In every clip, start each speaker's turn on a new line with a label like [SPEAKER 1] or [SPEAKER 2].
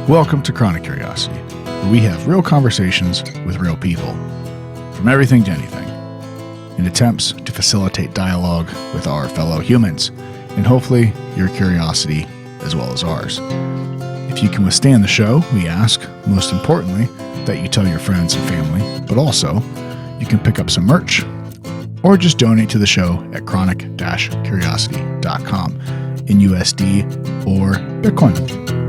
[SPEAKER 1] Welcome to Chronic Curiosity, where we have real conversations with real people, from everything to anything, in attempts to facilitate dialogue with our fellow humans, and hopefully your curiosity as well as ours. If you can withstand the show, we ask, most importantly, that you tell your friends and family, but also you can pick up some merch or just donate to the show at chronic-curiosity.com in USD or Bitcoin.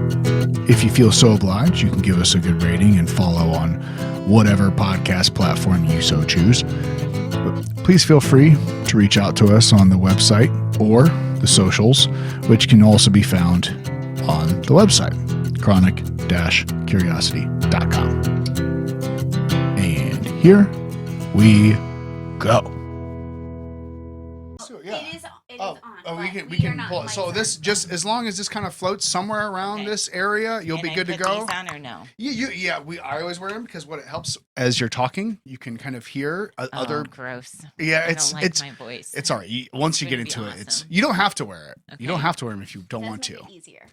[SPEAKER 1] If you feel so obliged, you can give us a good rating and follow on whatever podcast platform you so choose. But please feel free to reach out to us on the website or the socials, which can also be found on the website, chronic-curiosity.com. And here we go. So, yeah.
[SPEAKER 2] It is on.
[SPEAKER 1] We can pull it. So this just as long as this kind of floats somewhere around this area, you'll be good to go.
[SPEAKER 2] These on or no?
[SPEAKER 1] I always wear them because what it helps as you're talking, you can kind of hear other.
[SPEAKER 2] Gross.
[SPEAKER 1] Yeah,
[SPEAKER 2] it's my voice.
[SPEAKER 1] It's all right. Once you get into it, you don't have to wear it. Okay. You don't have to wear them if you don't want to.
[SPEAKER 2] Easier.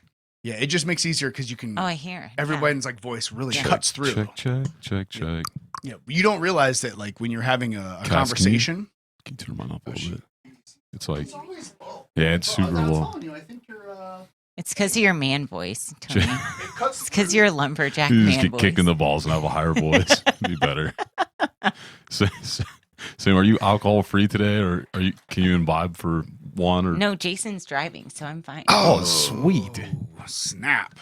[SPEAKER 1] Yeah, it just makes it easier because you can.
[SPEAKER 2] Oh, I hear.
[SPEAKER 1] Everyone's like voice really cuts through.
[SPEAKER 3] Check.
[SPEAKER 1] Yeah, you don't realize that like when you're having a conversation.
[SPEAKER 3] Can you turn mine up a little bit? It's like, it's super low.
[SPEAKER 1] I think you're.
[SPEAKER 2] It's because of your man voice, Tony. It's because you're a lumberjack
[SPEAKER 3] You
[SPEAKER 2] man
[SPEAKER 3] just get
[SPEAKER 2] voice.
[SPEAKER 3] kicked in the balls and have a higher voice. Be better. Sam, are you alcohol free today, or can you imbibe for one? Or
[SPEAKER 2] No, Jason's driving, so I'm fine.
[SPEAKER 3] Oh, sweet.
[SPEAKER 1] Snap.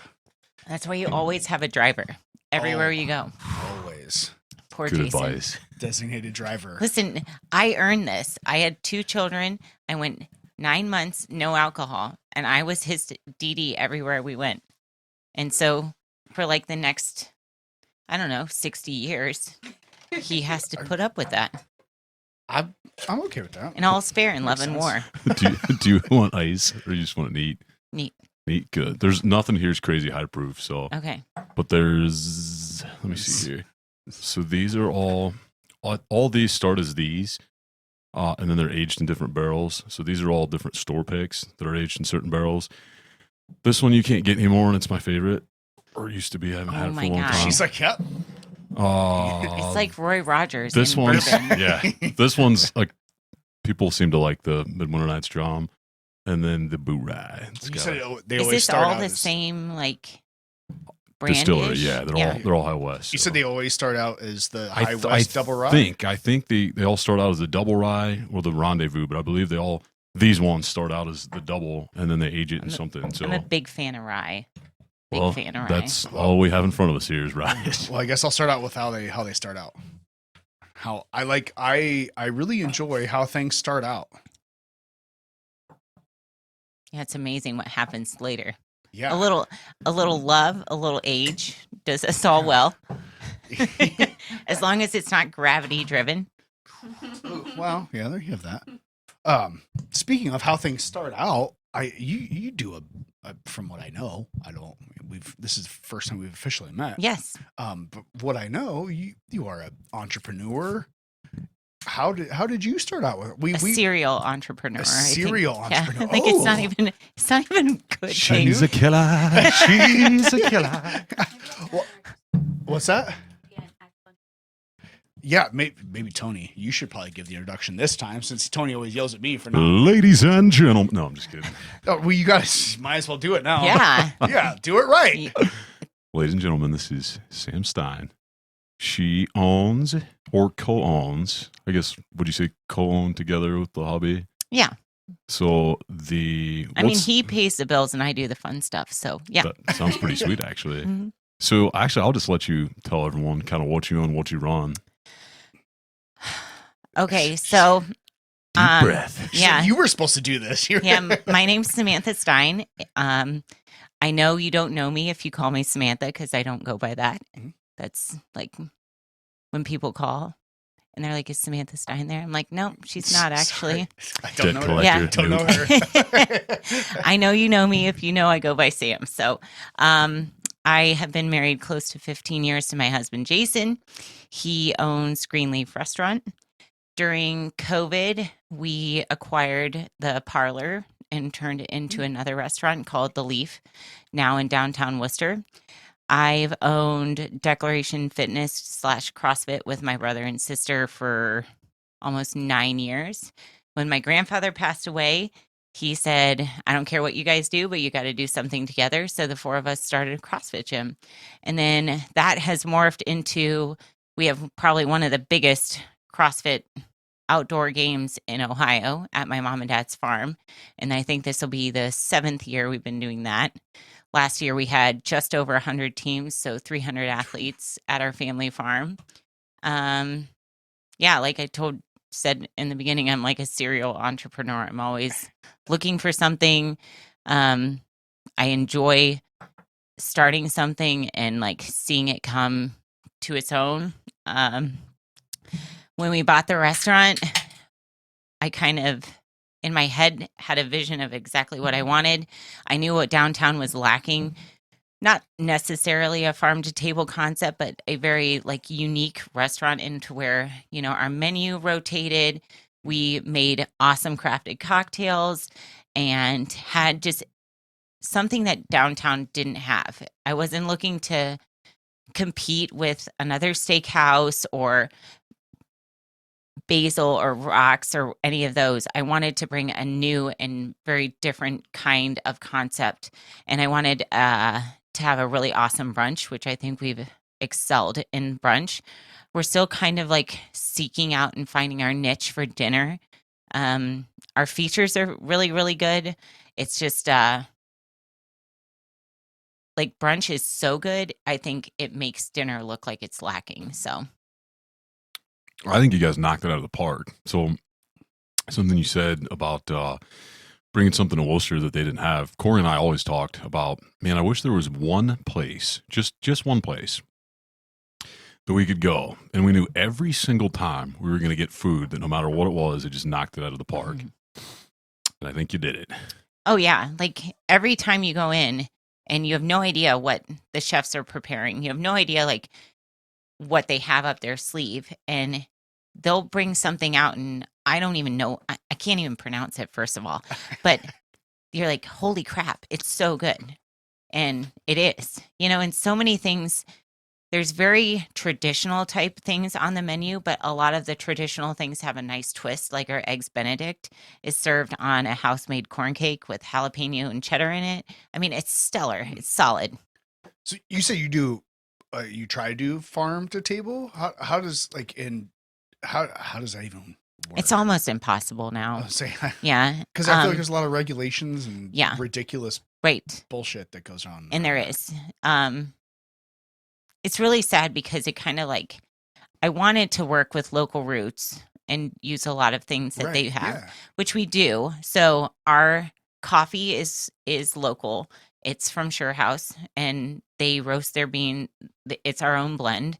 [SPEAKER 2] That's why you always have a driver everywhere you go.
[SPEAKER 1] Always.
[SPEAKER 2] Poor
[SPEAKER 3] Good
[SPEAKER 2] Jason.
[SPEAKER 3] advice.
[SPEAKER 1] Designated driver.
[SPEAKER 2] Listen, I earned this. I had 2 children. I went 9 months, no alcohol, and I was his DD everywhere we went. And so for like the next, 60 years, he has to put up with that.
[SPEAKER 1] I'm okay with that.
[SPEAKER 2] And all's fair in love and war.
[SPEAKER 3] do you want ice, or you just want it neat?
[SPEAKER 2] Neat.
[SPEAKER 3] Neat, good. There's nothing here's crazy high proof, so.
[SPEAKER 2] Okay.
[SPEAKER 3] But there's, let me see here. So these are all these start as these, and then they're aged in different barrels. So these are all different store picks that are aged in certain barrels. This one you can't get anymore, and it's my favorite. Or it used to be. I haven't had it for a long time.
[SPEAKER 1] She's like, yep.
[SPEAKER 2] It's like Roy Rogers.
[SPEAKER 3] This
[SPEAKER 2] in
[SPEAKER 3] one's,
[SPEAKER 2] bourbon.
[SPEAKER 3] yeah. This one's like, people seem to like the Midwinter Night's Drum, and then the Boot Rye.
[SPEAKER 1] You said they
[SPEAKER 2] Is
[SPEAKER 1] always
[SPEAKER 2] this
[SPEAKER 1] start
[SPEAKER 2] all
[SPEAKER 1] out
[SPEAKER 2] the
[SPEAKER 1] as,
[SPEAKER 2] same, like, brand?
[SPEAKER 3] Distillery, yeah. They're all High West.
[SPEAKER 1] You
[SPEAKER 3] so.
[SPEAKER 1] said they always start out as the High West Double Rye?
[SPEAKER 3] I think they all start out as the Double Rye or the Rendezvous, but I believe these ones start out as the double, and then they age it in something. So
[SPEAKER 2] I'm a big fan of rye. Fan of rye.
[SPEAKER 3] That's all we have in front of us here is rye.
[SPEAKER 1] Well, I guess I'll start out with how they start out. How I really enjoy how things start out.
[SPEAKER 2] Yeah, it's amazing what happens later.
[SPEAKER 1] Yeah.
[SPEAKER 2] A little love, a little age does us all well. As long as it's not gravity driven.
[SPEAKER 1] Well, yeah, there you have that. Speaking of how things start out, you do a from what I know, this is the first time we've officially met.
[SPEAKER 2] Yes.
[SPEAKER 1] But what I know, you are an entrepreneur. How did you start out with
[SPEAKER 2] a serial entrepreneur?
[SPEAKER 1] A serial entrepreneur.
[SPEAKER 2] Yeah, like it's not even good.
[SPEAKER 3] She's a killer. She's a killer.
[SPEAKER 1] What's that? Yeah, maybe Tony. You should probably give the introduction this time, since Tony always yells at me for not.
[SPEAKER 3] Ladies and gentlemen. No, I'm just kidding.
[SPEAKER 1] Oh, well, you guys might as well do it now.
[SPEAKER 2] Yeah.
[SPEAKER 1] Yeah, do it right.
[SPEAKER 3] Ladies and gentlemen, this is Sam Stine. She owns or co-owns, I guess, would you say co-own together with the hobby?
[SPEAKER 2] Yeah.
[SPEAKER 3] So
[SPEAKER 2] he pays the bills and I do the fun stuff. So yeah.
[SPEAKER 3] That sounds pretty sweet, actually.
[SPEAKER 2] Mm-hmm.
[SPEAKER 3] So actually, I'll just let you tell everyone kind of what you own, what you run.
[SPEAKER 2] Okay, so
[SPEAKER 3] deep breath.
[SPEAKER 2] Yeah,
[SPEAKER 1] so you were supposed to do this.
[SPEAKER 2] Yeah, my name's Samantha Stine. I know you don't know me if you call me Samantha because I don't go by that.
[SPEAKER 1] Mm-hmm.
[SPEAKER 2] That's like when people call and they're like, "Is Samantha Stine there?" I'm like, "No, she's not actually."
[SPEAKER 1] I don't know her.
[SPEAKER 2] Yeah.
[SPEAKER 1] Don't know her.
[SPEAKER 2] I know you know me if you know I go by Sam. So, I have been married close to 15 years to my husband, Jason. He owns Greenleaf Restaurant. During COVID, we acquired the parlor and turned it into another restaurant called The Leaf, now in downtown Worcester. I've owned Declaration Fitness / CrossFit with my brother and sister for almost 9 years. When my grandfather passed away, he said, I don't care what you guys do, but you got to do something together. So the four of us started a CrossFit gym. And then that has morphed into, we have probably one of the biggest CrossFit outdoor games in Ohio at my mom and dad's farm. And I think this will be the 7th year we've been doing that. Last year we had just over 100 teams, so 300 athletes at our family farm. Yeah, like I said in the beginning, I'm like a serial entrepreneur. I'm always looking for something. I enjoy starting something and like seeing it come to its own. When we bought the restaurant, I kind of, in my head, had a vision of exactly what I wanted. I knew what downtown was lacking. Not necessarily a farm to table concept, but a very like unique restaurant into where, you know, our menu rotated. We made awesome crafted cocktails and had just something that downtown didn't have. I wasn't looking to compete with another steakhouse or Basil or Rocks or any of those. I wanted to bring a new and very different kind of concept. And I wanted to have a really awesome brunch, which I think we've excelled in brunch. We're still kind of like seeking out and finding our niche for dinner. Our features are really, really good. It's just like brunch is so good. I think it makes dinner look like it's lacking. So
[SPEAKER 3] I think you guys knocked it out of the park. So something you said about bringing something to Worcester that they didn't have. Corey and I always talked about, man, I wish there was one place, just one place that we could go. And we knew every single time we were going to get food that no matter what it was, it just knocked it out of the park. And I think you did it.
[SPEAKER 2] Oh, yeah. Like every time you go in and you have no idea what the chefs are preparing. You have no idea like what they have up their sleeve, and they'll bring something out and I don't even know. I can't even pronounce it, first of all, but you're like, holy crap, it's so good. And it is, you know, and so many things, there's very traditional type things on the menu, but a lot of the traditional things have a nice twist. Like our Eggs Benedict is served on a house-made corn cake with jalapeno and cheddar in it. I mean, it's stellar. It's solid.
[SPEAKER 1] So you say you do, you try to do farm to table. How does how does that even work?
[SPEAKER 2] It's almost impossible now. Yeah.
[SPEAKER 1] Because I feel like there's a lot of regulations and
[SPEAKER 2] yeah.
[SPEAKER 1] ridiculous
[SPEAKER 2] right.
[SPEAKER 1] bullshit that goes on.
[SPEAKER 2] And there is. It's really sad because it kind of like, I wanted to work with local roots and use a lot of things that they have, which we do. So our coffee is local. It's from Sure House, and they roast their bean. It's our own blend.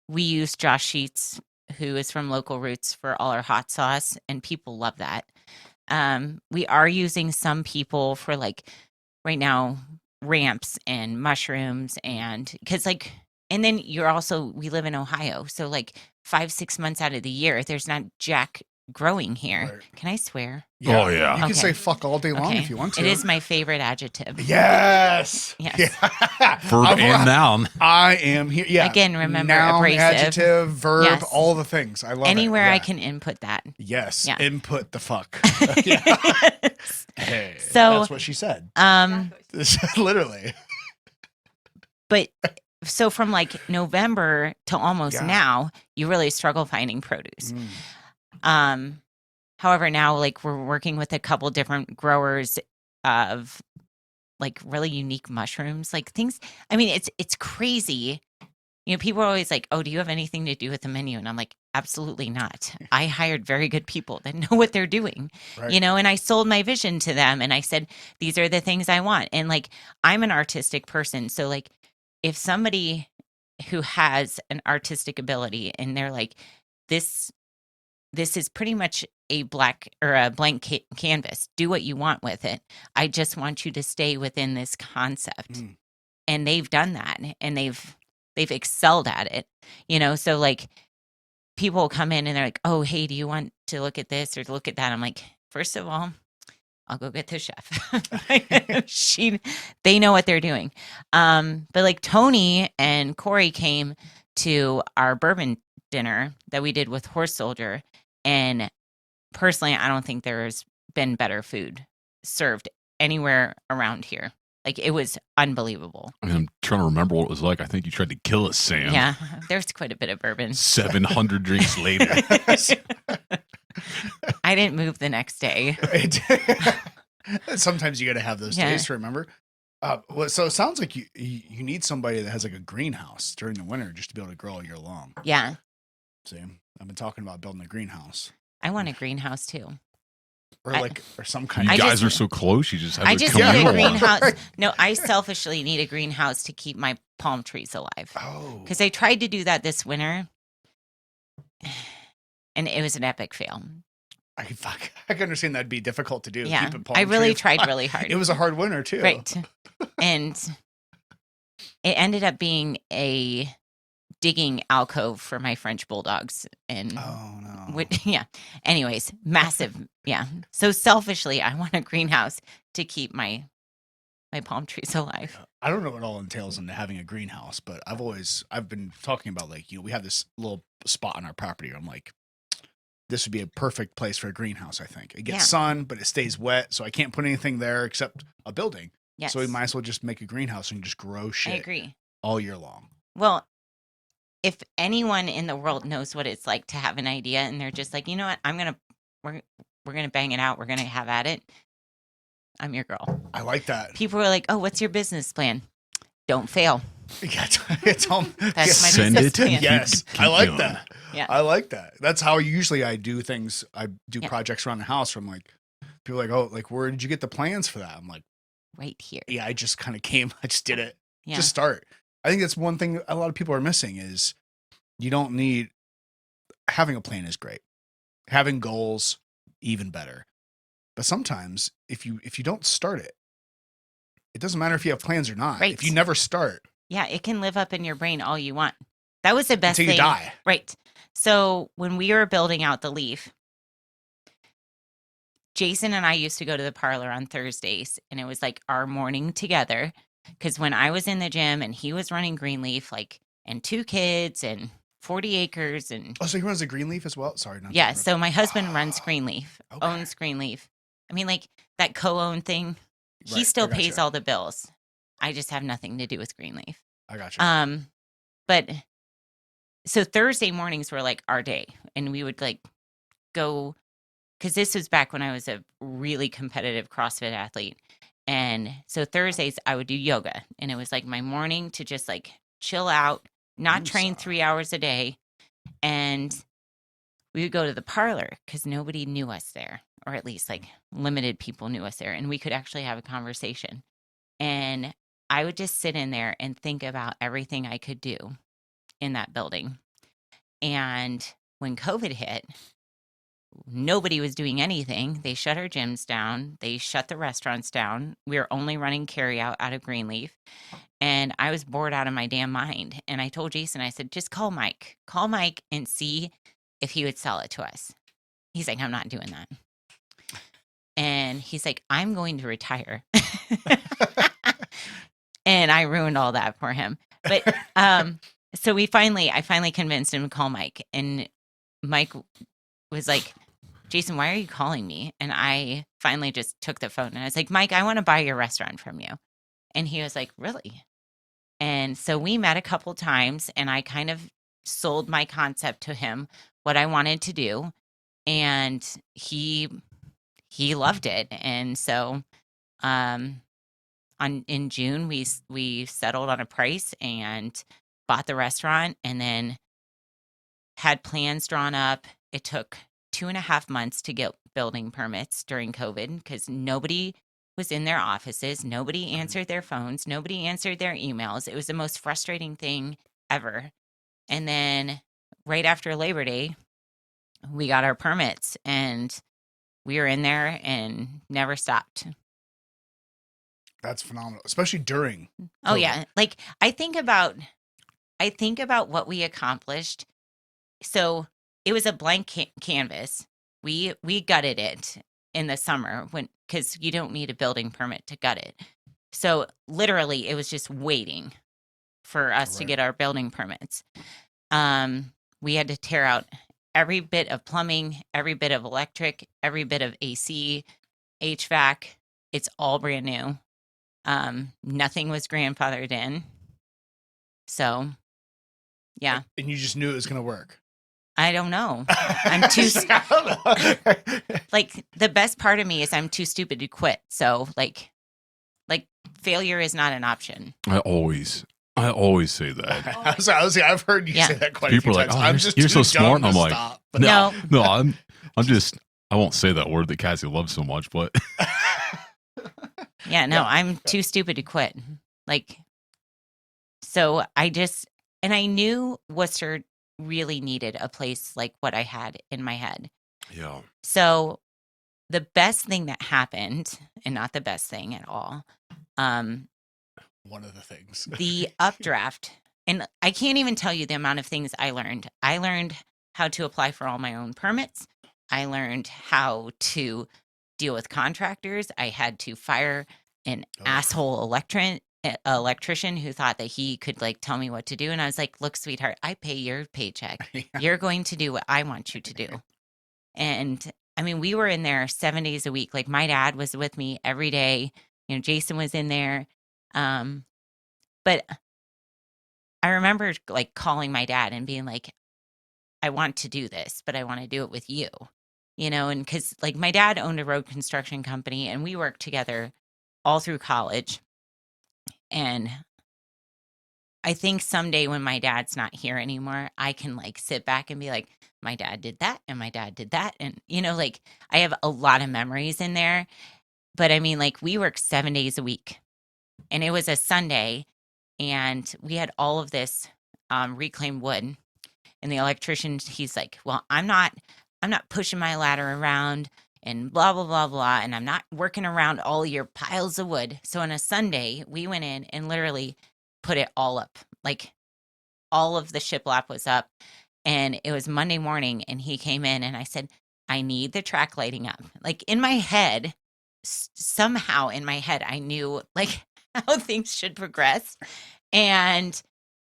[SPEAKER 2] We use Josh Sheets, who is from Local Roots, for all our hot sauce, and people love that. We are using some people for like right now ramps and mushrooms, and because like, and then we live in Ohio, so like 5-6 months out of the year there's not jack growing here. Right. Can I swear?
[SPEAKER 1] Yeah.
[SPEAKER 3] Oh yeah,
[SPEAKER 1] you can say fuck all day long if you want to.
[SPEAKER 2] It is my favorite adjective.
[SPEAKER 1] Yes.
[SPEAKER 2] Yeah.
[SPEAKER 3] Verb and noun.
[SPEAKER 1] I am here. Yeah.
[SPEAKER 2] Again, remember
[SPEAKER 1] noun,
[SPEAKER 2] abrasive,
[SPEAKER 1] adjective, verb,
[SPEAKER 2] yes.
[SPEAKER 1] all the things. I love
[SPEAKER 2] anywhere
[SPEAKER 1] it.
[SPEAKER 2] I can input that.
[SPEAKER 1] Yes.
[SPEAKER 2] Yeah.
[SPEAKER 1] Input the fuck. Hey,
[SPEAKER 2] so
[SPEAKER 1] that's what she said. Literally.
[SPEAKER 2] But so from like November to almost now, you really struggle finding produce. However, now like we're working with a couple different growers of like really unique mushrooms, like things. I mean, it's crazy. You know, people are always like, "Oh, do you have anything to do with the menu?" And I'm like, "Absolutely not. I hired very good people that know what they're doing." Right. You know, and I sold my vision to them, and I said, "These are the things I want." And like, I'm an artistic person, so like, if somebody who has an artistic ability and they're like, this is pretty much a blank canvas. Do what you want with it. I just want you to stay within this concept. And they've done that, and they've excelled at it. You know, so like people come in and they're like, "Oh, hey, do you want to look at this or look at that?" I'm like, first of all, I'll go get the chef. They know what they're doing. But like Tony and Corey came to our bourbon dinner that we did with Horse Soldier. And personally, I don't think there's been better food served anywhere around here. Like, it was unbelievable.
[SPEAKER 3] I mean, I'm trying to remember what it was like. I think you tried to kill us, Sam.
[SPEAKER 2] Yeah, there's quite a bit of bourbon.
[SPEAKER 3] 700 drinks later.
[SPEAKER 2] I didn't move the next day.
[SPEAKER 1] Sometimes you got to have those
[SPEAKER 2] Yeah.
[SPEAKER 1] days to remember. So it sounds like you need somebody that has like a greenhouse during the winter just to be able to grow all year long.
[SPEAKER 2] Yeah,
[SPEAKER 1] See, I've been talking about building a greenhouse
[SPEAKER 2] I want a greenhouse too.
[SPEAKER 1] or
[SPEAKER 2] I-
[SPEAKER 1] or some kind
[SPEAKER 3] You
[SPEAKER 1] of.
[SPEAKER 3] guys are so close. You just have
[SPEAKER 2] I
[SPEAKER 3] to
[SPEAKER 2] just
[SPEAKER 3] come
[SPEAKER 2] need
[SPEAKER 3] in
[SPEAKER 2] a
[SPEAKER 3] a lot.
[SPEAKER 2] greenhouse. No, I selfishly need a greenhouse to keep my palm trees alive.
[SPEAKER 1] Oh,
[SPEAKER 2] Because I tried to do that this winter, and it was an epic fail.
[SPEAKER 1] I can understand that'd be difficult to do.
[SPEAKER 2] Yeah,
[SPEAKER 1] keep a palm
[SPEAKER 2] I really
[SPEAKER 1] tree
[SPEAKER 2] tried
[SPEAKER 1] alive.
[SPEAKER 2] really hard.
[SPEAKER 1] It was a hard winter too.
[SPEAKER 2] Right. And it ended up being a digging alcove for my French bulldogs. And
[SPEAKER 1] Oh no.
[SPEAKER 2] yeah. Anyways, massive. Yeah. So selfishly, I want a greenhouse to keep my palm trees alive.
[SPEAKER 1] I don't know what all entails into having a greenhouse, but I've been talking about, like, we have this little spot on our property where I'm like, this would be a perfect place for a greenhouse. I think it gets
[SPEAKER 2] Yeah.
[SPEAKER 1] sun, but it stays wet, so I can't put anything there except a building.
[SPEAKER 2] Yes.
[SPEAKER 1] So we might as well just make a greenhouse and just grow
[SPEAKER 2] I
[SPEAKER 1] shit
[SPEAKER 2] agree.
[SPEAKER 1] all year long.
[SPEAKER 2] Well, if anyone in the world knows what it's like to have an idea and they're just like, you know what, we're gonna bang it out, we're gonna have at it, I'm your girl.
[SPEAKER 1] I like that.
[SPEAKER 2] People were like, oh, what's your business plan? Don't fail.
[SPEAKER 1] Yeah, it's all,
[SPEAKER 2] That's my
[SPEAKER 3] Send
[SPEAKER 2] business
[SPEAKER 3] it.
[SPEAKER 2] plan.
[SPEAKER 1] yes,
[SPEAKER 3] Keep
[SPEAKER 1] I like
[SPEAKER 3] going.
[SPEAKER 1] that.
[SPEAKER 2] Yeah.
[SPEAKER 1] I like that. That's how usually I do things. I do
[SPEAKER 2] Yeah.
[SPEAKER 1] projects around the house where I'm like, people are like, oh, like, where did you get the plans for that? I'm like,
[SPEAKER 2] Right here.
[SPEAKER 1] yeah, I just kind of came. I just did it.
[SPEAKER 2] Yeah.
[SPEAKER 1] Just start. I think that's one thing a lot of people are missing is you don't need having a plan is great. Having goals, even better. But sometimes if you don't start it, it doesn't matter if you have plans or not.
[SPEAKER 2] Right.
[SPEAKER 1] If you never start
[SPEAKER 2] Yeah, it can live up in your brain all you want. That was the best
[SPEAKER 1] until you
[SPEAKER 2] thing.
[SPEAKER 1] die.
[SPEAKER 2] Right. So when we were building out the Leaf, Jason and I used to go to the parlor on Thursdays, and it was like our morning together. Because when I was in the gym and he was running Greenleaf, like, and 2 kids and 40 acres and
[SPEAKER 1] Oh, so he runs a Greenleaf as well? Sorry. Not to
[SPEAKER 2] yeah.
[SPEAKER 1] interrupt.
[SPEAKER 2] So my husband runs Greenleaf,
[SPEAKER 1] Okay.
[SPEAKER 2] owns Greenleaf. I mean, like that co-own thing, he
[SPEAKER 1] Right,
[SPEAKER 2] still
[SPEAKER 1] I gotcha.
[SPEAKER 2] pays all the bills. I just have nothing to do with Greenleaf.
[SPEAKER 1] I got you.
[SPEAKER 2] But so Thursday mornings were like our day, and we would like go, because this was back when I was a really competitive CrossFit athlete. And so Thursdays I would do yoga, and it was like my morning to just like chill out, not train
[SPEAKER 1] Woosah.
[SPEAKER 2] 3 hours a day. And we would go to the parlor because nobody knew us there, or at least like limited people knew us there, and we could actually have a conversation. And I would just sit in there and think about everything I could do in that building. And when COVID hit, nobody was doing anything. They shut our gyms down. They shut the restaurants down. We were only running carryout out of Greenleaf. And I was bored out of my damn mind. And I told Jason, I said, just call Mike and see if he would sell it to us. He's like, I'm not doing that. And he's like, I'm going to retire. And I ruined all that for him. But so I finally convinced him to call Mike. And Mike was like, Jason, why are you calling me? And I finally just took the phone and I was like, Mike, I want to buy your restaurant from you. And he was like, really? And so we met a couple times, and I kind of sold my concept to him, what I wanted to do. And he loved it. And so in June, we settled on a price and bought the restaurant, and then had plans drawn up. It took 2.5 months to get building permits during COVID because nobody was in their offices. Nobody answered their phones. Nobody answered their emails. It was the most frustrating thing ever. And then right after Labor Day, we got our permits, and we were in there and never stopped.
[SPEAKER 1] That's phenomenal, especially during.
[SPEAKER 2] Oh
[SPEAKER 1] COVID.
[SPEAKER 2] yeah. Like I think about what we accomplished. So it was a blank canvas. We gutted it, in the summer because you don't need a building permit to gut it. So literally, it was just waiting for us to
[SPEAKER 1] Right.
[SPEAKER 2] get our building permits. We had to tear out every bit of plumbing, every bit of electric, every bit of AC, HVAC. It's all brand new. Nothing was grandfathered in. So, yeah,
[SPEAKER 1] And you just knew it was going to work.
[SPEAKER 2] I don't know. I'm too like the best part of me is I'm too stupid to quit. So like failure is not an option.
[SPEAKER 3] I always say that.
[SPEAKER 1] I've heard you
[SPEAKER 2] Yeah.
[SPEAKER 1] say that quite
[SPEAKER 3] People
[SPEAKER 1] a few
[SPEAKER 3] are like,
[SPEAKER 1] times.
[SPEAKER 3] "Oh,
[SPEAKER 1] I'm
[SPEAKER 3] you're-
[SPEAKER 1] just
[SPEAKER 3] you're so
[SPEAKER 1] too dumb
[SPEAKER 3] smart." I'm
[SPEAKER 1] to
[SPEAKER 3] like,
[SPEAKER 1] stop. But
[SPEAKER 2] No.
[SPEAKER 3] No, I won't say that word that Cassie loves so much, but
[SPEAKER 2] Yeah, no,
[SPEAKER 1] Yeah.
[SPEAKER 2] I'm too stupid to quit. Like, so I knew Worcester really needed a place like what I had in my head.
[SPEAKER 3] yeah.
[SPEAKER 2] So the best thing that happened, and not the best thing at all,
[SPEAKER 1] one of the things.
[SPEAKER 2] the updraft, and I can't even tell you the amount of things I learned. I learned how to apply for all my own permits. I learned how to deal with contractors. I had to fire an asshole electrician who thought that he could like tell me what to do. And I was like, look, sweetheart, I pay your paycheck. You're going to do what I want you to do. And I mean, we were in there 7 days a week. Like my dad was with me every day. You know, Jason was in there. But I remember like calling my dad and being like, I want to do this, but I want to do it with you, you know, and because like my dad owned a road construction company and we worked together all through college. And I think someday when my dad's not here anymore, I can like sit back and be like, my dad did that and my dad did that. And, you know, like I have a lot of memories in there. But I mean, like we worked 7 days a week and it was a Sunday and we had all of this reclaimed wood. And the electrician, he's like, well, I'm not pushing my ladder around and blah, blah, blah, blah. And I'm not working around all your piles of wood. So on a Sunday, we went in and literally put it all up. Like all of the shiplap was up. And it was Monday morning and he came in and I said, I need the track lighting up. Like in my head, somehow in my head, I knew like how things should progress. And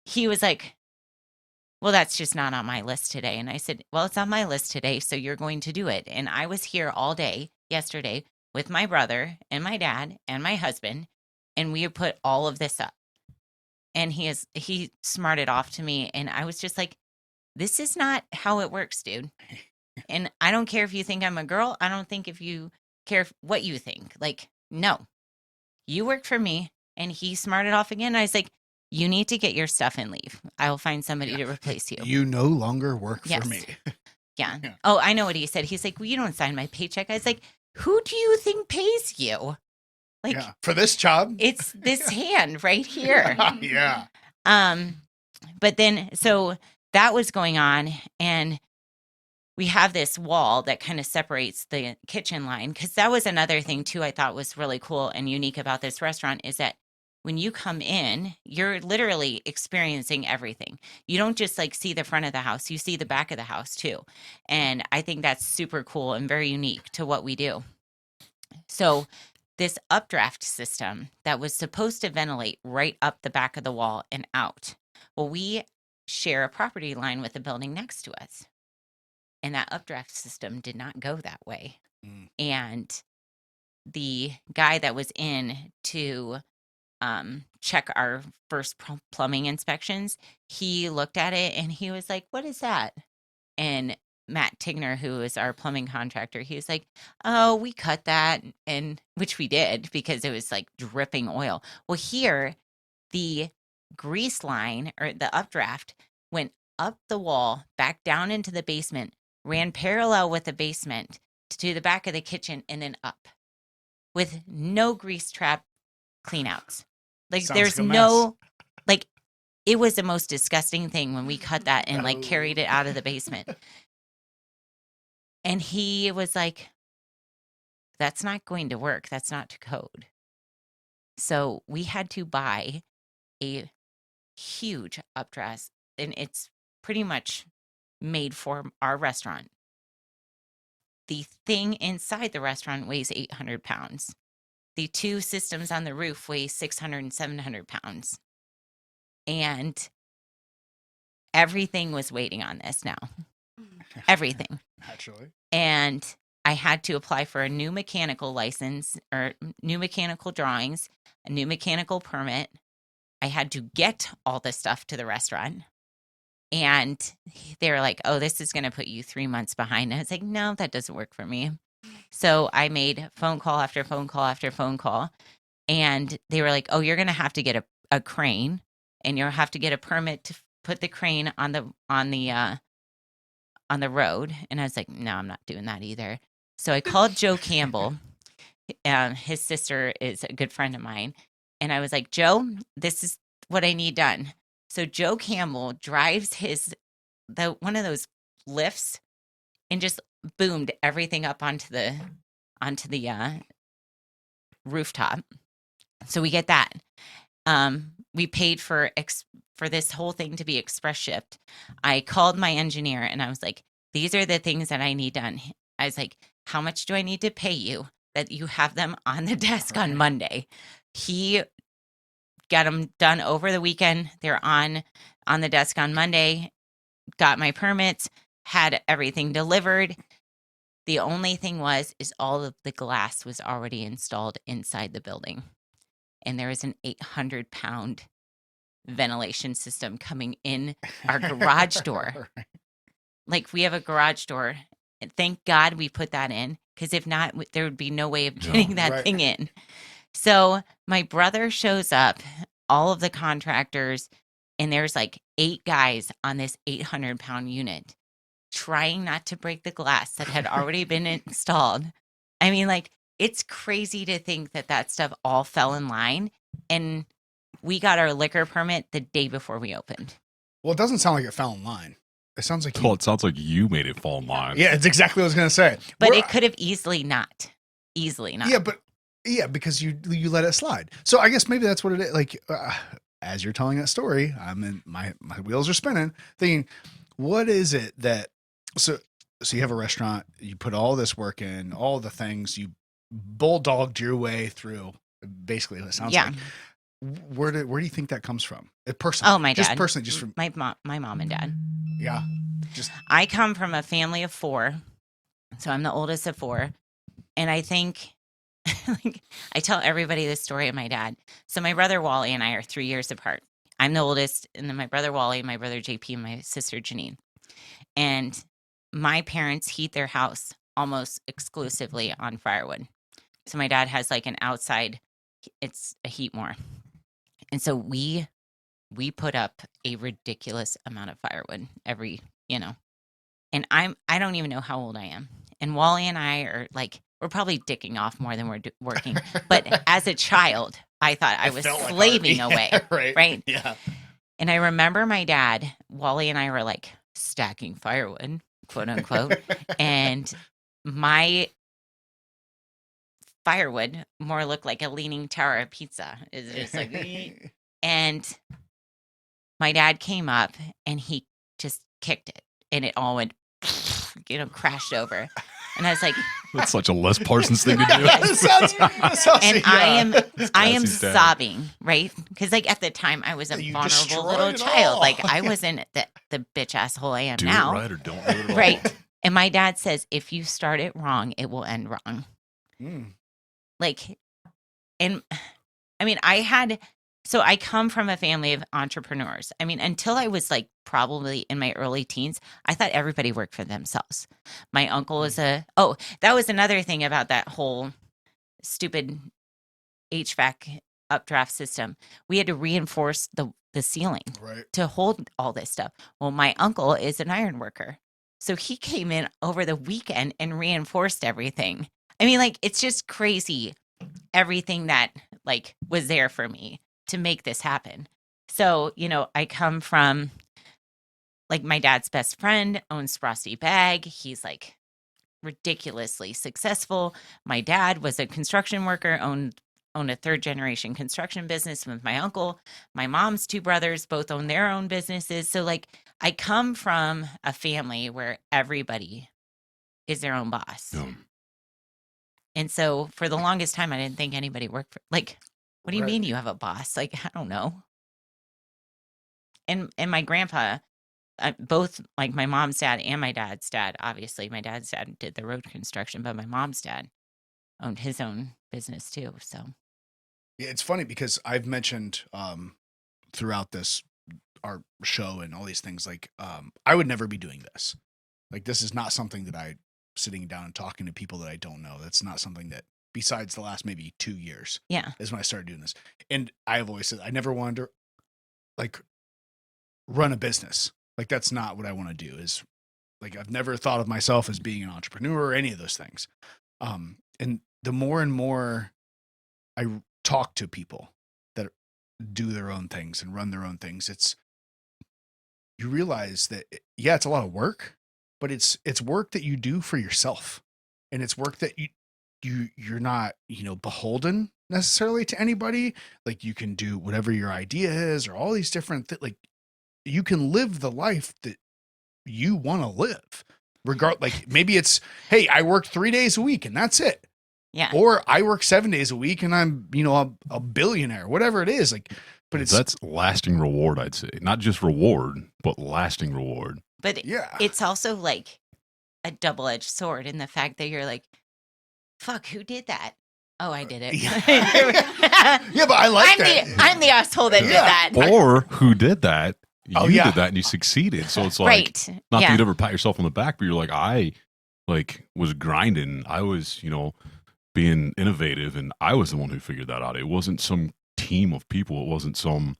[SPEAKER 2] he was like, well, that's just not on my list today. And I said, well, it's on my list today. So you're going to do it. And I was here all day yesterday with my brother and my dad and my husband. And we put all of this up. And he smarted off to me. And I was just like, this is not how it works, dude. And I don't care if you think I'm a girl. I don't think if you care what you think. Like, no, you work for me. And he smarted off again. I was like, you need to get your stuff and leave. I will find somebody to replace you.
[SPEAKER 1] You no longer work for me.
[SPEAKER 2] Yeah.
[SPEAKER 1] Yeah.
[SPEAKER 2] Oh, I know what he said. He's like, well, you don't sign my paycheck. I was like, who do you think pays you? Like,
[SPEAKER 1] Yeah. For this job?
[SPEAKER 2] it's this hand right here.
[SPEAKER 1] Yeah.
[SPEAKER 2] But then, so that was going on. And we have this wall that kind of separates the kitchen line. Because that was another thing, too, I thought was really cool and unique about this restaurant is that when you come in, you're literally experiencing everything. You don't just like see the front of the house, you see the back of the house too. And I think that's super cool and very unique to what we do. So this updraft system that was supposed to ventilate right up the back of the wall and out. Well, we share a property line with the building next to us. And that updraft system did not go that way. And the guy that was in to check our first plumbing inspections, he looked at it and he was like, what is that? And Matt Tigner, who is our plumbing contractor, he was like, oh, we cut that. And which we did because it was like dripping oil. Well, here, the grease line or the updraft went up the wall, back down into the basement, ran parallel with the basement to the back of the kitchen and then up with no grease trap cleanouts. Like
[SPEAKER 1] Sounds
[SPEAKER 2] there's
[SPEAKER 1] like a
[SPEAKER 2] no, like it was the most disgusting thing when we cut that and like carried it out of the basement. And he was like, that's not going to work. That's not to code. So we had to buy a huge updraft and it's pretty much made for our restaurant. The thing inside the restaurant weighs 800 pounds. The 2 systems on the roof weigh 600 and 700 pounds. And everything was waiting on this now. Everything.
[SPEAKER 1] Naturally.
[SPEAKER 2] And I had to apply for a new mechanical license or new mechanical drawings, a new mechanical permit. I had to get all the stuff to the restaurant. And they were like, oh, this is going to put you 3 months behind. And I was like, no, that doesn't work for me. So I made phone call after phone call after phone call. And they were like, oh, you're going to have to get a crane, and you'll have to get a permit to put the crane on the road. And I was like, no, I'm not doing that either. So I called Joe Campbell. His sister is a good friend of mine. And I was like, Joe, this is what I need done. So Joe Campbell drives one of those lifts and just boomed everything up onto the rooftop. So we get that. We paid for this whole thing to be express shipped. I called my engineer and I was like, these are the things that I need done. I was like, how much do I need to pay you that you have them on the desk on Monday? He got them done over the weekend. They're on the desk on Monday, got my permits, had everything delivered. The only thing is all of the glass was already installed inside the building. And there is an 800-pound ventilation system coming in our garage door. Like, we have a garage door. And thank God we put that in, because if not, there would be no way of getting that thing in. So my brother shows up, all of the contractors, and there's like 8 guys on this 800-pound unit trying not to break the glass that had already been installed. I mean, like, it's crazy to think that stuff all fell in line. And we got our liquor permit the day before we opened.
[SPEAKER 1] Well, it doesn't sound like it fell in line. It sounds like
[SPEAKER 3] it sounds like you made it fall in line.
[SPEAKER 1] Yeah, it's exactly what I was going to say.
[SPEAKER 2] But it could have easily not. Easily not.
[SPEAKER 1] Yeah, because you let it slide. So I guess maybe that's what it is. Like, as you're telling that story, I'm in my wheels are spinning, thinking, what is it that? So you have a restaurant. You put all this work in, all the things. You bulldogged your way through. Basically, it sounds like. Where do you think that comes from? Personally,
[SPEAKER 2] my dad.
[SPEAKER 1] Just personally, just from
[SPEAKER 2] my mom and dad.
[SPEAKER 1] Yeah,
[SPEAKER 2] I come from a family of 4, so I'm the oldest of 4, and I think, like, I tell everybody this story of my dad. So my brother Wally and I are 3 years apart. I'm the oldest, and then my brother Wally, my brother JP, and my sister Janine. And my parents heat their house almost exclusively on firewood. So my dad has like an outside, it's a heat more. And so we put up a ridiculous amount of firewood every, and I don't even know how old I am. And Wally and I are like, we're probably dicking off more than we're working. But as a child, I thought I was slaving away. Right?
[SPEAKER 1] Yeah.
[SPEAKER 2] And I remember my dad, Wally and I were like stacking firewood, quote unquote. And my firewood more looked like a leaning tower of pizza. It's just like, and my dad came up and he just kicked it, and it all went, crashed over. And I was like,
[SPEAKER 3] that's such a Les Parsons thing to do.
[SPEAKER 2] And I am sobbing, right? Because like at the time I was a vulnerable little child. Like I wasn't the bitch asshole I am now.
[SPEAKER 3] Do it right or don't do it at all.
[SPEAKER 2] Right. And my dad says, if you start it wrong, it will end wrong. Like, and I mean, so I come from a family of entrepreneurs. I mean, until I was like probably in my early teens, I thought everybody worked for themselves. My uncle was that was another thing about that whole stupid HVAC updraft system. We had to reinforce the ceiling to hold all this stuff. Well, my uncle is an iron worker. So he came in over the weekend and reinforced everything. I mean, like, it's just crazy, everything that like was there for me to make this happen. So, I come from, like, my dad's best friend owns Frosty Bag. He's like ridiculously successful. My dad was a construction worker, owned a 3rd-generation construction business with my uncle. My mom's 2 brothers both own their own businesses. So like I come from a family where everybody is their own boss.
[SPEAKER 3] Yeah.
[SPEAKER 2] And so for the longest time, I didn't think anybody worked for, like, what do you
[SPEAKER 1] Right.
[SPEAKER 2] mean you have a boss? Like, I don't know. And my grandpa, both like my mom's dad and my dad's dad, obviously my dad's dad did the road construction, but my mom's dad owned his own business too. So
[SPEAKER 1] Yeah, it's funny because I've mentioned throughout our show and all these things, like I would never be doing this. Like this is not something that I sitting down and talking to people that I don't know. That's not something that, besides the last maybe 2 years,
[SPEAKER 2] yeah,
[SPEAKER 1] is when I started doing this. And I have always said I never wanted to like run a business. Like that's not what I want to do. Is like I've never thought of myself as being an entrepreneur or any of those things. And the more and more I talk to people that do their own things and run their own things, you realize that it's a lot of work, but it's work that you do for yourself, and it's work that you're not beholden necessarily to anybody. Like you can do whatever your idea is, or all these different like you can live the life that you want to live. Like maybe it's, hey, I work 3 days a week and that's it.
[SPEAKER 2] yeah.
[SPEAKER 1] Or I work 7 days a week and I'm, a billionaire, whatever it is. Like, but
[SPEAKER 3] That's lasting reward, I'd say. Not just reward, but lasting reward.
[SPEAKER 2] But
[SPEAKER 1] yeah,
[SPEAKER 2] it's also like a double-edged sword in the fact that you're like, fuck, who did that? Oh, I did it.
[SPEAKER 1] yeah, but I like that.
[SPEAKER 2] I'm the asshole that did that.
[SPEAKER 3] Or who did that?
[SPEAKER 1] Oh,
[SPEAKER 3] You
[SPEAKER 1] yeah.
[SPEAKER 3] did that and you succeeded. So it's like,
[SPEAKER 2] Right.
[SPEAKER 3] not that
[SPEAKER 2] Yeah.
[SPEAKER 3] you'd ever pat yourself on the back, but you're like, I was grinding. I was, being innovative, and I was the one who figured that out. It wasn't some team of people. It wasn't some,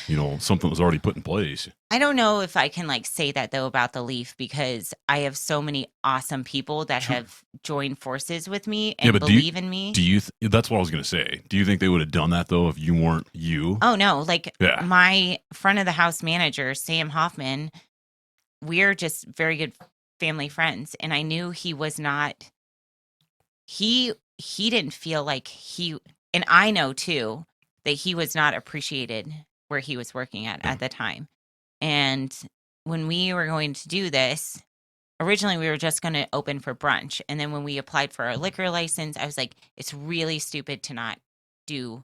[SPEAKER 3] something that was already put in place.
[SPEAKER 2] I don't know if I can like say that though about the Leaf, because I have so many awesome people that
[SPEAKER 3] Sure.
[SPEAKER 2] have joined forces with me
[SPEAKER 3] Yeah,
[SPEAKER 2] and
[SPEAKER 3] but do you-
[SPEAKER 2] believe in me.
[SPEAKER 3] That's what I was going to say. Do you think they would have done that though if you weren't you?
[SPEAKER 2] Oh no, like
[SPEAKER 3] Yeah.
[SPEAKER 2] my front of the house manager, Sam Hoffman, we're just very good family friends. And I knew he was not, he didn't feel like and I know too, that he was not appreciated where he was working at the time. And when we were going to do this, originally we were just going to open for brunch. And then when we applied for our liquor license, I was like, it's really stupid to not do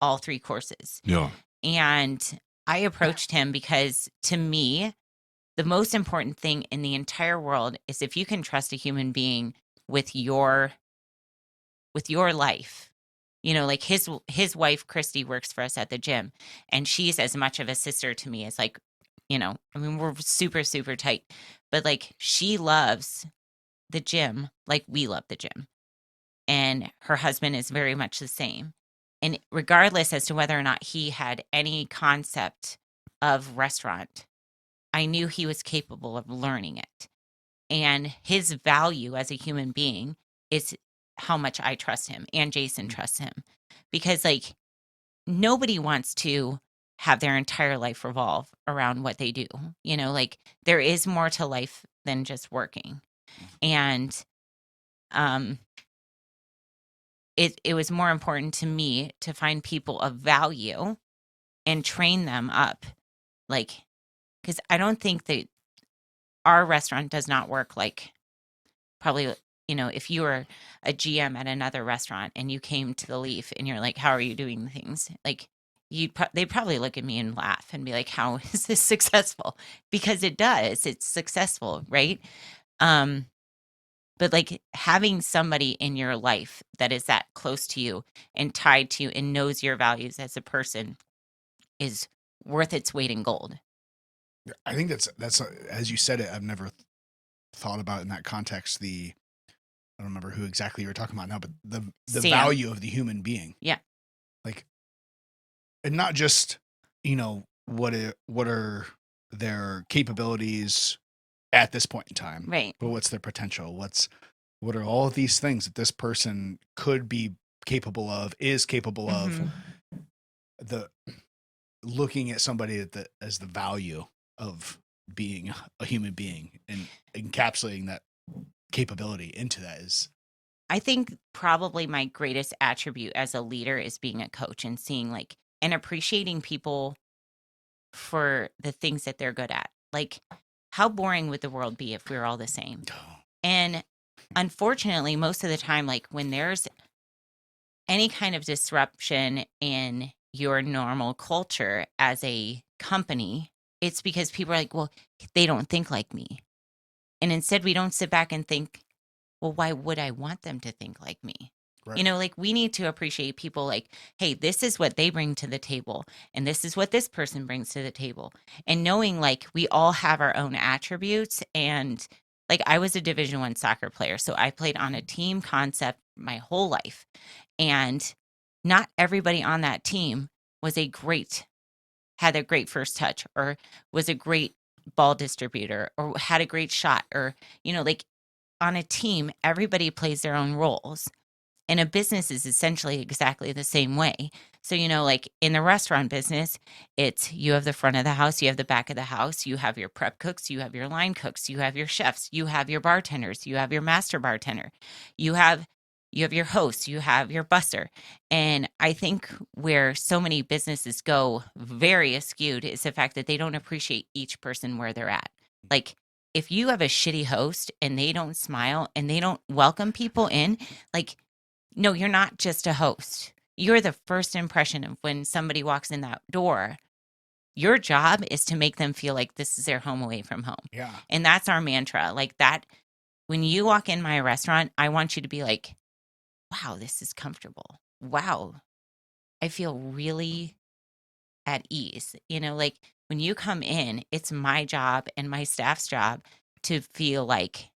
[SPEAKER 2] all 3 courses.
[SPEAKER 3] Yeah.
[SPEAKER 2] And I approached him because to me, the most important thing in the entire world is if you can trust a human being with your life. Like his wife, Christy, works for us at the gym, and she's as much of a sister to me as like, we're super, super tight, but like she loves the gym like we love the gym. And her husband is very much the same. And regardless as to whether or not he had any concept of restaurant, I knew he was capable of learning it. And his value as a human being is how much I trust him and Jason trusts him. Because like nobody wants to have their entire life revolve around what they do. Like there is more to life than just working. And it was more important to me to find people of value and train them up. Like, because I don't think that our restaurant does not work like probably, if you were a GM at another restaurant and you came to the Leaf and you're like, how are you doing things? Like they'd probably look at me and laugh and be like, how is this successful? Because it's successful. Right. But like having somebody in your life that is that close to you and tied to you and knows your values as a person is worth its weight in gold.
[SPEAKER 1] I think that's as you said it, I've never thought about it in that context. I don't remember who exactly you were talking about now, but the
[SPEAKER 2] Sam.
[SPEAKER 1] value of the human being.
[SPEAKER 2] Yeah.
[SPEAKER 1] Like, and not just, what are their capabilities at this point in time,
[SPEAKER 2] Right.
[SPEAKER 1] but what's their potential? What are all of these things that this person could be capable of, is capable
[SPEAKER 2] Mhm.
[SPEAKER 1] of, looking at somebody as the value of being a human being and encapsulating that capability into that is.
[SPEAKER 2] I think probably my greatest attribute as a leader is being a coach and seeing and appreciating people for the things that they're good at. Like, how boring would the world be if we were all the same? And unfortunately, most of the time, like when there's any kind of disruption in your normal culture as a company, it's because people are like, well, they don't think like me. And instead, we don't sit back and think, well, why would I want them to think like me?
[SPEAKER 1] Right.
[SPEAKER 2] You know, like we need to appreciate people like, hey, this is what they bring to the table. And this is what this person brings to the table. And knowing like we all have our own attributes. And like I was a Division I soccer player. So I played on a team concept my whole life. And not everybody on that team had a great first touch or was a great ball distributor or had a great shot or, you know, like on a team, everybody plays their own roles. And a business is essentially exactly the same way. So, you know, like in the restaurant business, it's you have the front of the house, you have the back of the house, you have your prep cooks, you have your line cooks, you have your chefs, you have your bartenders, you have your master bartender, you have your host, you have your busser. And I think where so many businesses go very askewed is the fact that they don't appreciate each person where they're at. Like if you have a shitty host and they don't smile and they don't welcome people in, like, no, you're not just a host. You're the first impression of when somebody walks in that door. Your job is to make them feel like this is their home away from home.
[SPEAKER 1] Yeah.
[SPEAKER 2] And that's our mantra. Like that, when you walk in my restaurant, I want you to be like, wow, this is comfortable. Wow, I feel really at ease. You know, like when you come in, it's my job and my staff's job to feel like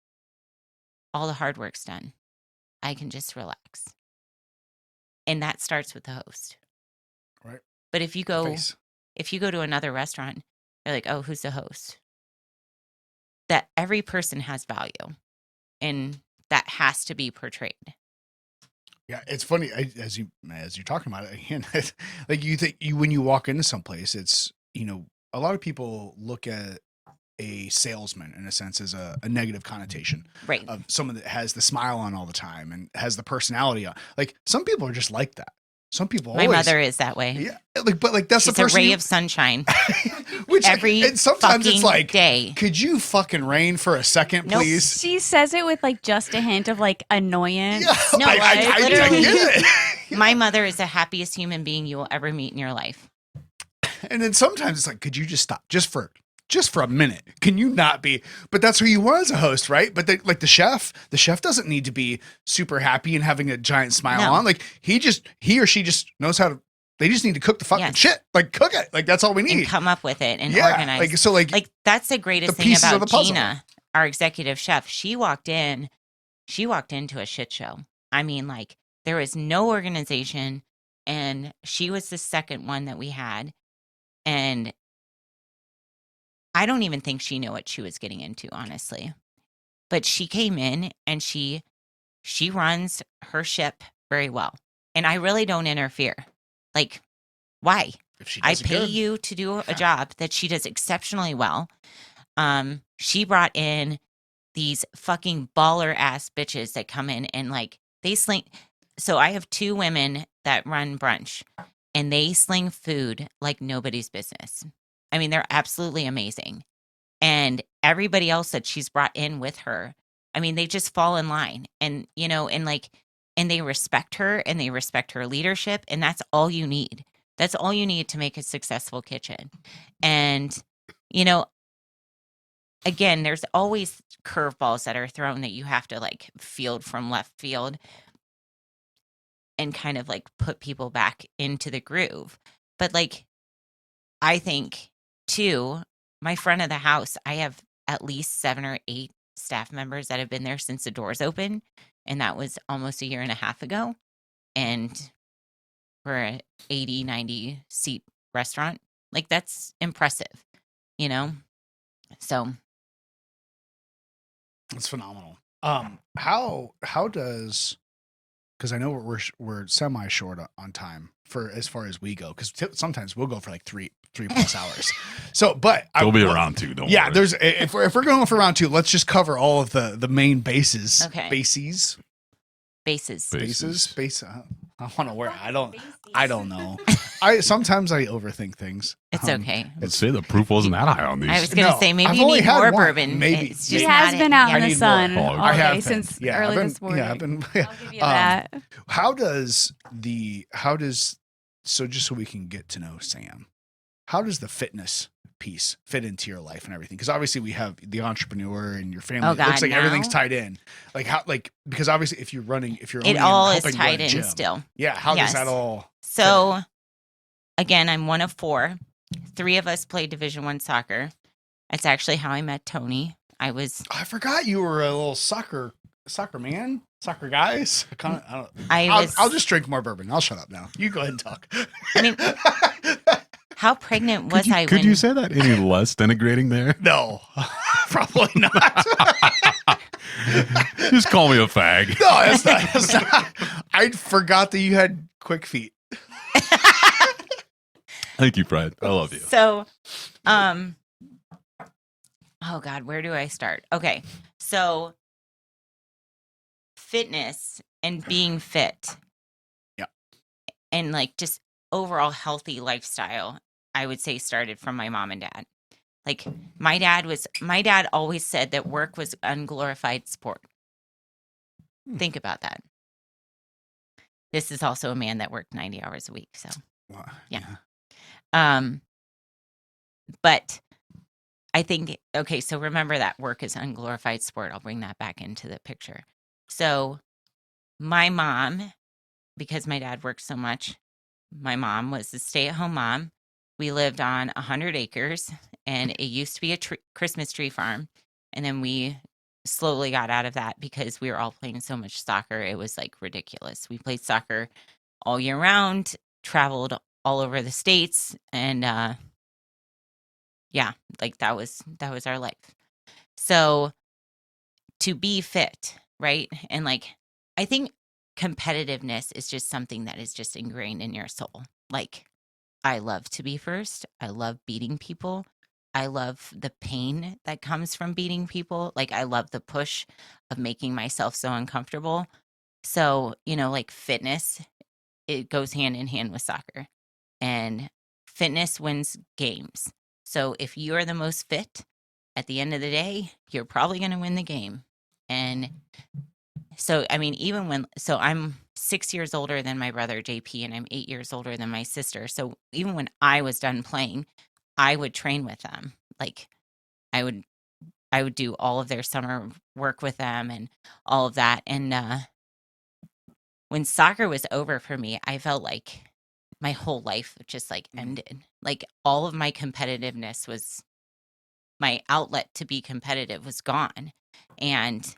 [SPEAKER 2] all the hard work's done. I can just relax. And that starts with the host.
[SPEAKER 1] Right.
[SPEAKER 2] But if you go
[SPEAKER 1] Face.
[SPEAKER 2] to another restaurant, they're like, oh, who's the host? That every person has value. And that has to be portrayed.
[SPEAKER 1] Yeah, it's funny as you're talking about it again. Like you think when you walk into someplace, it's, you know, a lot of people look at a salesman in a sense as a negative connotation,
[SPEAKER 2] right?
[SPEAKER 1] Of someone that has the smile on all the time and has the personality on. Like some people are just like that. Some people.
[SPEAKER 2] My mother is that way.
[SPEAKER 1] Yeah, but that's
[SPEAKER 2] She's
[SPEAKER 1] the person.
[SPEAKER 2] A ray of sunshine.
[SPEAKER 1] Which
[SPEAKER 2] every
[SPEAKER 1] and sometimes it's like
[SPEAKER 2] day.
[SPEAKER 1] Could you fucking rain for a second,
[SPEAKER 2] nope.
[SPEAKER 1] please?
[SPEAKER 4] She says it with like just a hint of like annoyance.
[SPEAKER 1] Yeah,
[SPEAKER 2] no,
[SPEAKER 1] I
[SPEAKER 2] literally.
[SPEAKER 1] get it.
[SPEAKER 2] My mother is the happiest human being you will ever meet in your life.
[SPEAKER 1] And then sometimes it's like, could you just stop just for a minute? Can you not be? But that's who you are as a host, right? But like the chef doesn't need to be super happy and having a giant smile on. Like he or she just knows how to. They just need to cook the fucking shit. Like cook it. Like that's all we need.
[SPEAKER 2] And come up with it and organize. Like that's the greatest thing about Gina, our executive chef. She walked into a shit show. I mean, like there was no organization, and she was the second one that we had, and I don't even think she knew what she was getting into, honestly. But she came in and she runs her ship very well. And I really don't interfere. Like, why?
[SPEAKER 1] If she
[SPEAKER 2] I
[SPEAKER 1] does it
[SPEAKER 2] pay
[SPEAKER 1] good.
[SPEAKER 2] you to do a job that she does exceptionally well. She brought in these fucking baller ass bitches that come in and like they sling. So I have two women that run brunch and they sling food like nobody's business. I mean, they're absolutely amazing. And everybody else that she's brought in with her, I mean, they just fall in line and, you know, and they respect her and they respect her leadership. And that's all you need. That's all you need to make a successful kitchen. And, you know, again, there's always curveballs that are thrown that you have to like field from left field and kind of like put people back into the groove. But like, I think too, my front of the house, I have at least 7 or 8 staff members that have been there since the doors open. And that was almost a year and a half ago. And we're an 80, 90 seat restaurant. Like that's impressive, you know? So.
[SPEAKER 1] It's phenomenal. How does, because I know we're semi short on time for as far as we go, because sometimes we'll go for like 3+ hours. So, but
[SPEAKER 3] we'll be around 2. Don't worry.
[SPEAKER 1] There's if we're going for round 2, let's just cover all of the main bases.
[SPEAKER 2] Okay.
[SPEAKER 1] Bases.
[SPEAKER 2] Bases.
[SPEAKER 1] Bases. I want to wear. I don't know. Sometimes I overthink things.
[SPEAKER 2] It's okay.
[SPEAKER 3] Let's say the proof wasn't that high on these.
[SPEAKER 2] I was going to say maybe
[SPEAKER 1] I've
[SPEAKER 2] you
[SPEAKER 1] only
[SPEAKER 2] need
[SPEAKER 1] had
[SPEAKER 2] more
[SPEAKER 1] one.
[SPEAKER 2] bourbon.
[SPEAKER 1] Maybe.
[SPEAKER 2] It's
[SPEAKER 4] He
[SPEAKER 2] just
[SPEAKER 4] has
[SPEAKER 2] not
[SPEAKER 4] been
[SPEAKER 2] it.
[SPEAKER 4] out
[SPEAKER 2] Yeah.
[SPEAKER 4] in
[SPEAKER 1] I
[SPEAKER 4] the
[SPEAKER 1] need
[SPEAKER 4] sun
[SPEAKER 1] more.
[SPEAKER 4] all
[SPEAKER 1] I
[SPEAKER 4] day
[SPEAKER 1] have been.
[SPEAKER 4] since
[SPEAKER 1] Yeah,
[SPEAKER 4] early
[SPEAKER 1] I've been.
[SPEAKER 4] this morning.
[SPEAKER 1] Yeah, I've been.
[SPEAKER 4] I'll give you that.
[SPEAKER 1] How does so just so we can get to know Sam, how does the fitness piece fit into your life and everything? Because obviously we have the entrepreneur and your family.
[SPEAKER 2] Oh,
[SPEAKER 1] It looks
[SPEAKER 2] God,
[SPEAKER 1] like everything's
[SPEAKER 2] now?
[SPEAKER 1] tied in. Because obviously if you're owning
[SPEAKER 2] It all
[SPEAKER 1] and
[SPEAKER 2] is
[SPEAKER 1] helping run
[SPEAKER 2] tied
[SPEAKER 1] a
[SPEAKER 2] in
[SPEAKER 1] gym,
[SPEAKER 2] still.
[SPEAKER 1] Yeah, how does
[SPEAKER 2] Yes.
[SPEAKER 1] that all?
[SPEAKER 2] So, again, I'm one of 4. 3 of us play Division I soccer. That's actually how I met Tony.
[SPEAKER 1] I forgot you were a little soccer man, soccer guys. I'll just drink more bourbon. I'll shut up now. You go ahead and talk.
[SPEAKER 2] I mean, how pregnant was I
[SPEAKER 3] Could
[SPEAKER 2] when
[SPEAKER 3] you say that any less denigrating there?
[SPEAKER 1] No, probably not.
[SPEAKER 3] Just call me a fag.
[SPEAKER 1] No, that's not. I forgot that you had quick feet.
[SPEAKER 3] Thank you, Fred. I love you.
[SPEAKER 2] So, oh God, where do I start? Okay. So fitness and being fit.
[SPEAKER 1] Yeah.
[SPEAKER 2] And like just overall healthy lifestyle, I would say started from my mom and dad. Like my dad always said that work was unglorified sport. Think about that. This is also a man that worked 90 hours a week. So,
[SPEAKER 1] Wow.
[SPEAKER 2] yeah. But I think, okay, so remember that work is unglorified sport. I'll bring that back into the picture. So my mom, because my dad worked so much, my mom was a stay-at-home mom. We lived on 100 acres, and it used to be a Christmas tree farm. And then we slowly got out of that because we were all playing so much soccer. It was like ridiculous. We played soccer all year round, traveled all over the states, and yeah, like that was our life. So to be fit, right? And like I think competitiveness is just something that is just ingrained in your soul. Like I love to be first. I love beating people. I love the pain that comes from beating people. Like I love the push of making myself so uncomfortable. So, like fitness, it goes hand in hand with soccer. And fitness wins games. So if you're the most fit at the end of the day, you're probably going to win the game. And so, I mean, so I'm 6 years older than my brother JP, and I'm 8 years older than my sister. So even when I was done playing, I would train with them. Like I would do all of their summer work with them and all of that. And when soccer was over for me, I felt like my whole life just like ended. Like all of my competitiveness was, my outlet to be competitive was gone. And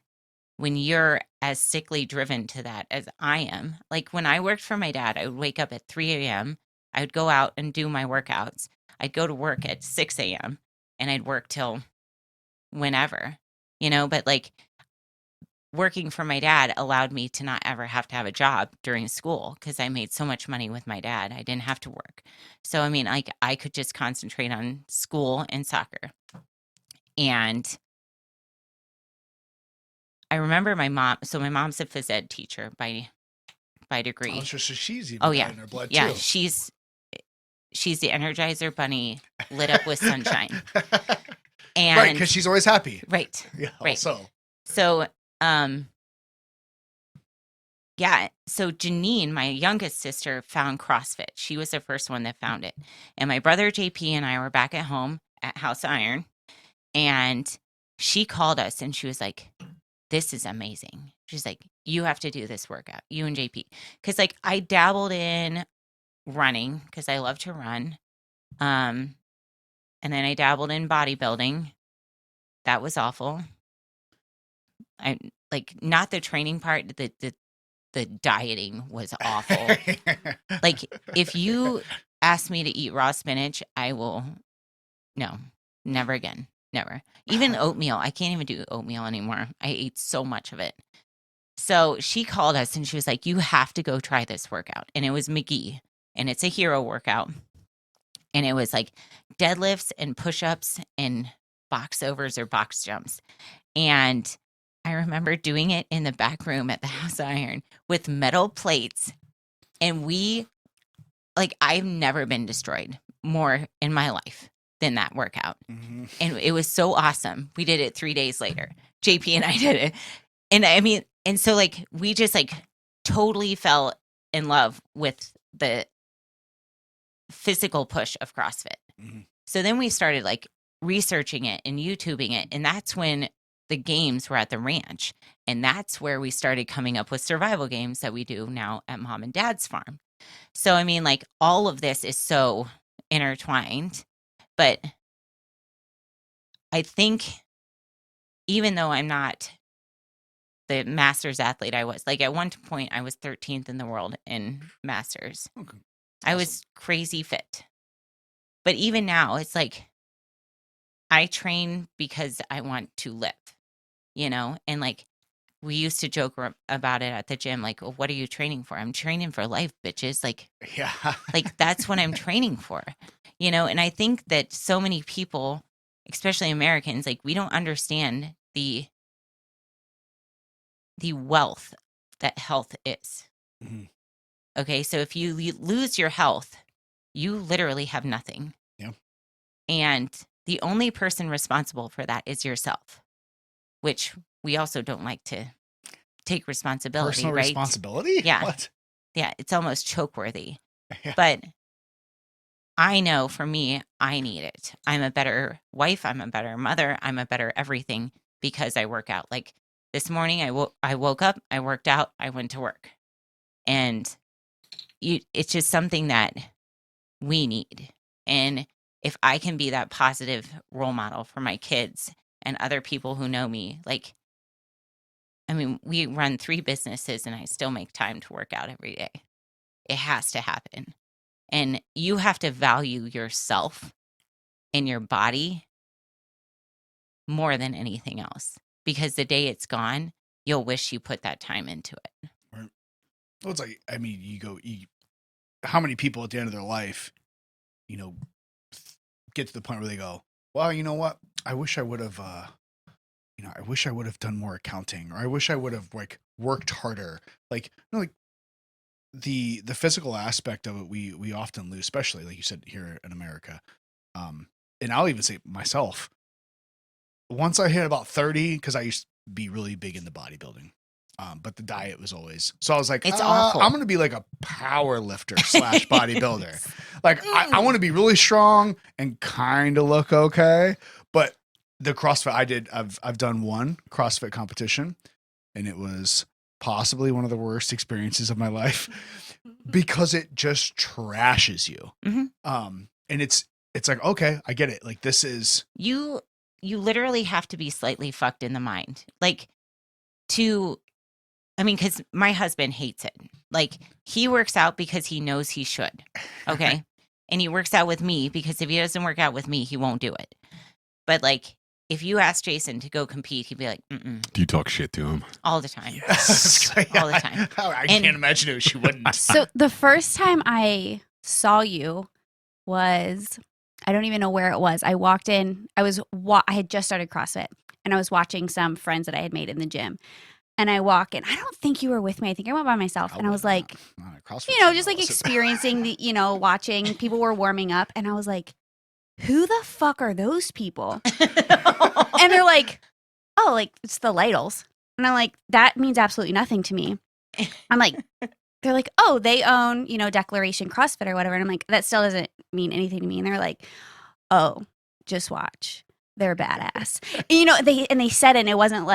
[SPEAKER 2] when you're as sickly driven to that as I am, like when I worked for my dad, I would wake up at 3 a.m. I would go out and do my workouts. I'd go to work at 6 a.m. and I'd work till whenever, but like working for my dad allowed me to not ever have to have a job during school because I made so much money with my dad. I didn't have to work. So, I mean, like I could just concentrate on school and soccer. And I remember my mom's a phys ed teacher by degree.
[SPEAKER 1] Oh, so she's even
[SPEAKER 2] Oh, yeah.
[SPEAKER 1] in her blood
[SPEAKER 2] Yeah,
[SPEAKER 1] too.
[SPEAKER 2] she's the Energizer bunny lit up with sunshine. And
[SPEAKER 1] Right, because she's always happy.
[SPEAKER 2] right.
[SPEAKER 1] Yeah.
[SPEAKER 2] Right.
[SPEAKER 1] Also.
[SPEAKER 2] So, yeah. So Janine, my youngest sister, found CrossFit. She was the first one that found it. And my brother JP and I were back at home at House Iron, and she called us and she was like, "This is amazing." She's like, "You have to do this workout, you and JP." Because like I dabbled in running because I love to run. And then I dabbled in bodybuilding. That was awful. I like not the training part, the dieting was awful. Like if you ask me to eat raw spinach, I will no, never again. Never. Even oatmeal. I can't even do oatmeal anymore. I ate so much of it. So she called us and she was like, "You have to go try this workout." And it was McGee, and it's a hero workout. And it was like deadlifts and push-ups and box overs or box jumps. And I remember doing it in the back room at the House of Iron with metal plates. And I've never been destroyed more in my life than that workout.
[SPEAKER 1] Mm-hmm.
[SPEAKER 2] And it was so awesome. We did it 3 days later. JP and I did it. And I mean, and so we just totally fell in love with the physical push of CrossFit.
[SPEAKER 1] Mm-hmm.
[SPEAKER 2] So then we started researching it and YouTubing it. And that's when the games were at the ranch. And that's where we started coming up with survival games that we do now at Mom and Dad's farm. So, I mean, all of this is so intertwined. But I think even though I'm not the masters athlete I was, at one point I was 13th in the world in masters.
[SPEAKER 1] Okay.
[SPEAKER 2] I was crazy fit. But even now, it's I train because I want to live, and we used to joke about it at the gym, well, what are you training for? I'm training for life, bitches.
[SPEAKER 1] Yeah.
[SPEAKER 2] That's what I'm training for, and I think that so many people, especially Americans, we don't understand the wealth that health is.
[SPEAKER 1] Mm-hmm.
[SPEAKER 2] Okay. So if you lose your health, you literally have nothing.
[SPEAKER 1] Yeah.
[SPEAKER 2] And the only person responsible for that is yourself, which we also don't like to take responsibility.
[SPEAKER 1] Personal
[SPEAKER 2] right?
[SPEAKER 1] responsibility?
[SPEAKER 2] Yeah.
[SPEAKER 1] What?
[SPEAKER 2] Yeah. It's almost choke-worthy.
[SPEAKER 1] Yeah.
[SPEAKER 2] But I know for me, I need it. I'm a better wife. I'm a better mother. I'm a better everything because I work out. This morning, I woke up, I worked out, I went to work. And it's just something that we need. And if I can be that positive role model for my kids and other people who know me, we run 3 businesses and I still make time to work out every day. It has to happen. And you have to value yourself and your body more than anything else, because the day it's gone, you'll wish you put that time into it.
[SPEAKER 1] Right. Well, it's how many people at the end of their life, get to the point where they go, well, you know what? I wish I would have, I wish I would have done more accounting, or I wish I would have worked harder. The physical aspect of it, we often lose, especially like you said here in America. And I'll even say myself, once I hit about 30, because I used to be really big into bodybuilding. But the diet was always, so I was like,
[SPEAKER 2] it's awful.
[SPEAKER 1] I'm going to be a power lifter / bodybuilder. I want to be really strong and kind of look okay. But the CrossFit I've done one CrossFit competition, and it was possibly one of the worst experiences of my life because it just trashes you.
[SPEAKER 2] Mm-hmm.
[SPEAKER 1] And it's okay, I get it. This is
[SPEAKER 2] you literally have to be slightly fucked in the mind. Because my husband hates it. He works out because he knows he should. Okay. And he works out with me because if he doesn't work out with me, he won't do it. But if you ask Jason to go compete, he'd be like, mm-mm.
[SPEAKER 3] Do you talk shit to him?
[SPEAKER 2] All the time.
[SPEAKER 1] Yes.
[SPEAKER 2] All the time.
[SPEAKER 1] I can't imagine it. She wouldn't.
[SPEAKER 4] So the first time I saw you was, I don't even know where it was. I walked in, I had just started CrossFit, and I was watching some friends that I had made in the gym. And I walk in. I don't think you were with me. I think I went by myself. And I was like, just experiencing the, watching. People were warming up. And I was like, who the fuck are those people? And they're like, oh, it's the Lidls. And I'm like, that means absolutely nothing to me. I'm like, they're like, oh, they own, Declaration CrossFit or whatever. And I'm like, that still doesn't mean anything to me. And they're like, oh, just watch. They're badass. And, they said it, and it wasn't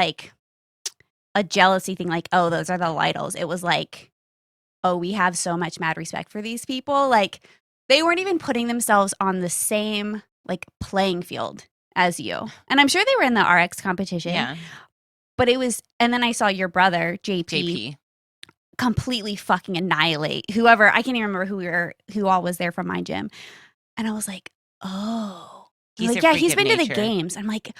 [SPEAKER 4] a jealousy thing, oh, those are the Lidls. It was oh, we have so much mad respect for these people. They weren't even putting themselves on the same playing field as you. And I'm sure they were in the RX competition.
[SPEAKER 2] Yeah.
[SPEAKER 4] But it was, and then I saw your brother, JP. Completely fucking annihilate whoever. I can't even remember who all was there from my gym. And I was like, oh. He's been to the games. I'm like,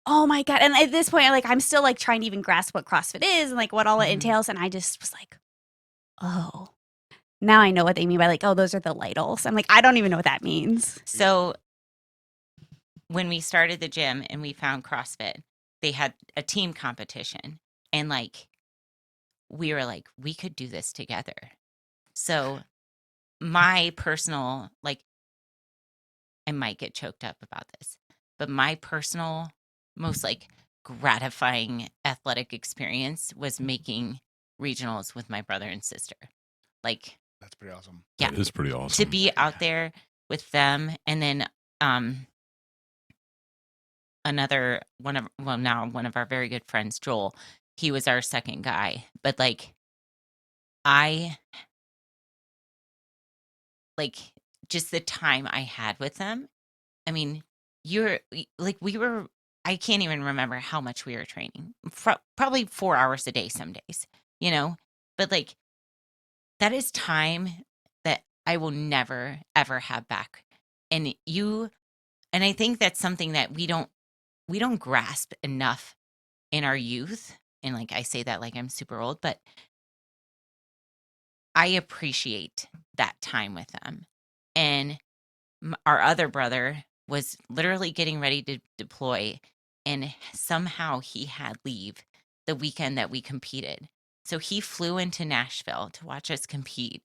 [SPEAKER 4] oh my God. And at this point, I'm still trying to even grasp what CrossFit is and what all it entails. And I just was like, oh, now I know what they mean by oh, those are the Lidls. I'm like, I don't even know what that means.
[SPEAKER 2] So when we started the gym and we found CrossFit, they had a team competition, and like we were like, we could do this together. So my personal, like, I might get choked up about this, but my personal most like gratifying athletic experience was making regionals with my brother and sister. Like,
[SPEAKER 1] That's pretty awesome.
[SPEAKER 2] yeah,
[SPEAKER 3] That is pretty awesome.
[SPEAKER 2] to be out there with them. And then another one of our very good friends, Joel, he was our second guy. But like, I like just the time I had with them. I mean, I can't even remember how much we were training. Probably 4 hours a day some days, but like that is time that I will never ever have back. And I think that's something that we don't grasp enough in our youth. And like I say that like I'm super old, but I appreciate that time with them. And our other brother was literally getting ready to deploy, and somehow he had leave the weekend that we competed. So he flew into Nashville to watch us compete.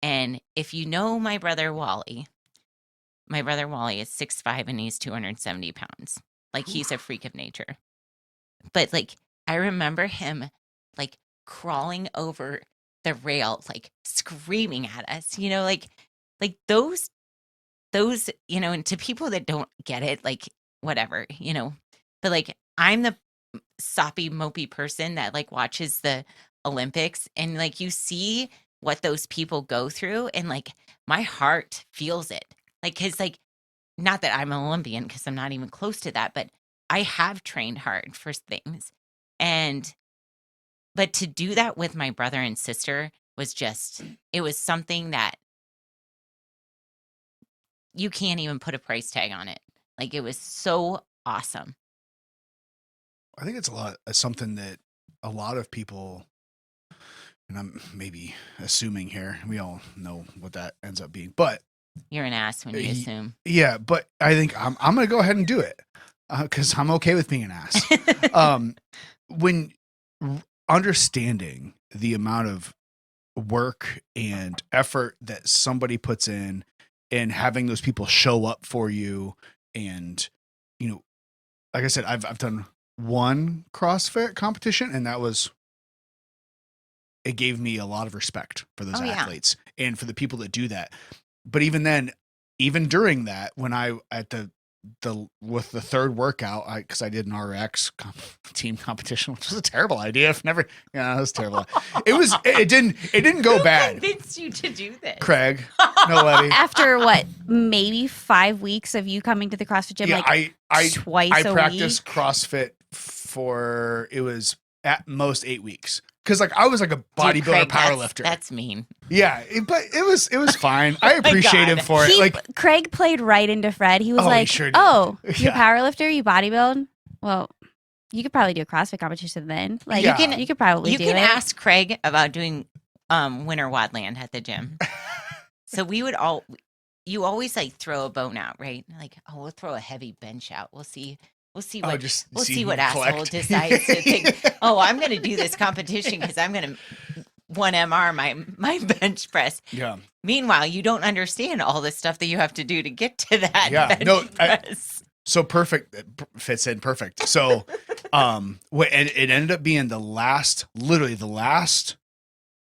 [SPEAKER 2] And if you know my brother Wally is 6'5" and he's 270 pounds. Like, he's a freak of nature. But like, I remember him like crawling over the rail, like screaming at us, like those, and to people that don't get it, like whatever, but like, I'm the soppy, mopey person that like watches the Olympics, and like you see what those people go through, and like my heart feels it. Like, cause like, not that I'm an Olympian, because I'm not even close to that, but I have trained hard for things. But to do that with my brother and sister was just, it was something that you can't even put a price tag on it. Like, it was so awesome.
[SPEAKER 1] I think it's something that a lot of people, and I'm maybe assuming here, we all know what that ends up being, but
[SPEAKER 2] You're an ass when you assume.
[SPEAKER 1] yeah, but I think I'm going to go ahead and do it because I'm okay with being an ass. When understanding the amount of work and effort that somebody puts in and having those people show up for you, and like I said, I've done one CrossFit competition, and it gave me a lot of respect for those athletes and for the people that do that. But even then, even during that, when I with the third workout, because I did an RX team competition, which was a terrible idea. It was terrible. It didn't go bad.
[SPEAKER 2] Who convinced you to do this?
[SPEAKER 1] Craig, no Letty.
[SPEAKER 4] After what, maybe 5 weeks of you coming to the CrossFit gym, twice a week?
[SPEAKER 1] I practiced CrossFit for, it was at most 8 weeks. Because like I was like a bodybuilder powerlifter.
[SPEAKER 2] That's mean.
[SPEAKER 1] Yeah, but it was fine. I appreciate him for it.
[SPEAKER 4] Craig played right into Fred. He was like,
[SPEAKER 1] he sure did.
[SPEAKER 4] "Oh, you're a powerlifter, you bodybuild. Well, you could probably do a CrossFit competition then. Like you could probably do it." You can
[SPEAKER 2] ask Craig about doing Winter Wadland at the gym. So you always like throw a bone out, right? Like, oh, we'll throw a heavy bench out. We'll see what asshole decides to think, oh, I'm going to do this competition because I'm going to 1MR my bench press.
[SPEAKER 1] Yeah.
[SPEAKER 2] Meanwhile, you don't understand all the stuff that you have to do to get to that bench press.
[SPEAKER 1] So perfect. It fits in perfect. So it ended up being literally the last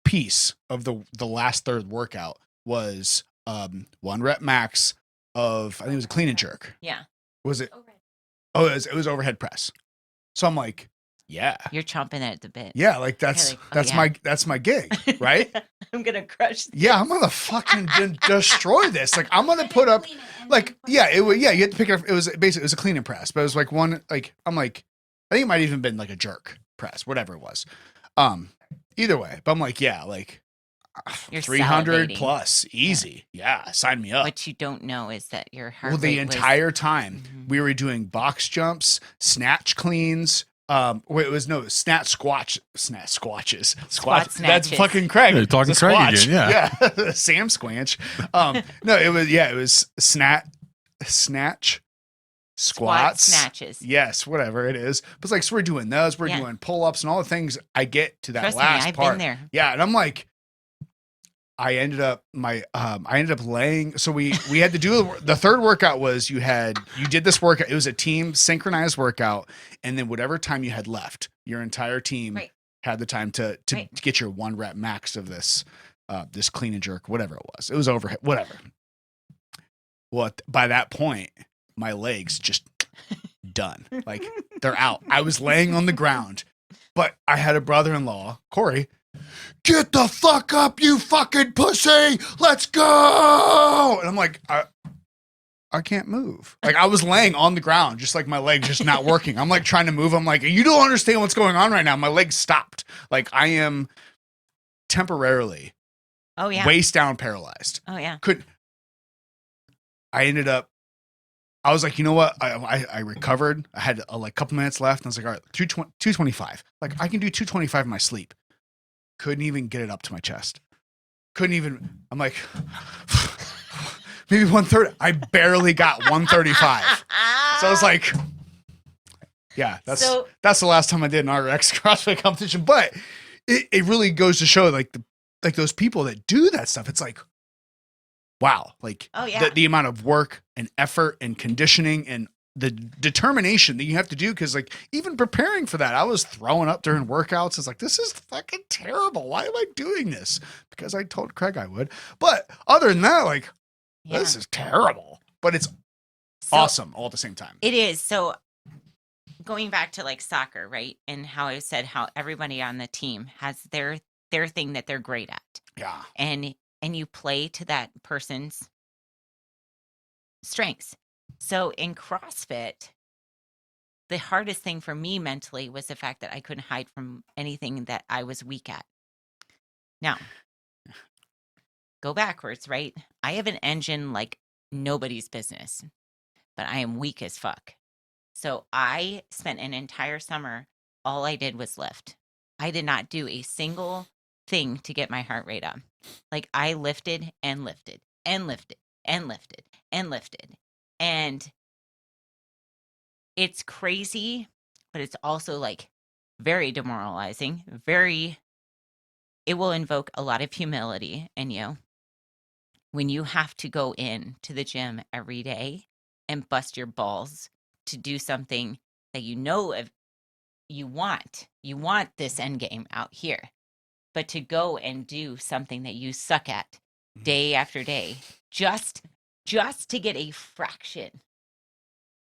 [SPEAKER 1] piece of the last third workout was 1 rep max of, I think it was a clean and jerk.
[SPEAKER 2] Yeah.
[SPEAKER 1] Was it? Oh, it was overhead press. So I'm like, yeah.
[SPEAKER 2] You're chomping at the bit.
[SPEAKER 1] Yeah, like that's my gig, right?
[SPEAKER 2] I'm gonna crush this.
[SPEAKER 1] Yeah, I'm gonna fucking destroy this. Like I'm gonna put up, like you had to pick it up. It was a clean and press, but it was like one, like I'm like, I think it might have even been like a jerk press, whatever it was. Either way, but I'm like, yeah, like
[SPEAKER 2] you're
[SPEAKER 1] 300 plus, easy. Yeah, sign me up.
[SPEAKER 2] What you don't know is that your heart
[SPEAKER 1] rate the entire time we were doing box jumps, snatch cleans. Snatch squatches.
[SPEAKER 2] Squat snatches.
[SPEAKER 1] That's fucking Craig.
[SPEAKER 3] You're talking Craig again,
[SPEAKER 1] yeah. Sam Squanch. No, it was snatch squats,
[SPEAKER 2] snatches.
[SPEAKER 1] Yes, whatever it is. But it's like, so we're doing those, we're
[SPEAKER 2] Yeah.
[SPEAKER 1] doing pull-ups and all the things. I get to that
[SPEAKER 2] Trust
[SPEAKER 1] last
[SPEAKER 2] me, I've
[SPEAKER 1] part.
[SPEAKER 2] been there.
[SPEAKER 1] Yeah, and I'm like, I ended up laying. So we had to do the third workout was you did this workout. It was a team synchronized workout, and then whatever time you had left, your entire team
[SPEAKER 2] Right.
[SPEAKER 1] had the time to
[SPEAKER 2] Right.
[SPEAKER 1] get your 1 rep max of this this clean and jerk, whatever it was. It was overhead, whatever. Well, by that point, my legs just done. Like they're out. I was laying on the ground, but I had a brother-in-law, Corey. Get the fuck up, you fucking pussy! Let's go! And I'm like, I can't move. Like I was laying on the ground, just like my legs just not working. I'm like trying to move. I'm like, you don't understand what's going on right now. My legs stopped. Like I am temporarily
[SPEAKER 2] Oh yeah.
[SPEAKER 1] waist down paralyzed.
[SPEAKER 2] Oh yeah.
[SPEAKER 1] I ended up, I was like, you know what? I recovered. I had a couple minutes left. And I was like, all right, 225. Like I can do 225 in my sleep. Couldn't even get it up to my chest. I'm like, maybe 130. I barely got 135. So I was like, yeah, that's the last time I did an RX CrossFit competition. But it really goes to show like those people that do that stuff. It's like, wow, like
[SPEAKER 2] Oh, yeah.
[SPEAKER 1] the amount of work and effort and conditioning and the determination that you have to do. Cause like even preparing for that, I was throwing up during workouts. It's like, this is fucking terrible. Why am I doing this? Because I told Craig I would. But other than that, like,
[SPEAKER 2] Yeah.
[SPEAKER 1] this is terrible, but it's
[SPEAKER 2] So
[SPEAKER 1] awesome all at the same time.
[SPEAKER 2] It is. So going back to like soccer, right? And how I said how everybody on the team has their thing that they're great at.
[SPEAKER 1] Yeah.
[SPEAKER 2] And you play to that person's strengths. So in CrossFit, the hardest thing for me mentally was the fact that I couldn't hide from anything that I was weak at. Now, go backwards, right? I have an engine like nobody's business, but I am weak as fuck. So I spent an entire summer, all I did was lift. I did not do a single thing to get my heart rate up. Like I lifted and lifted and lifted and lifted and lifted. And it's crazy, but it's also like very demoralizing, it will invoke a lot of humility in you when you have to go in to the gym every day and bust your balls to do something that you know of you want this end game out here, but to go and do something that you suck at day after day just to get a fraction,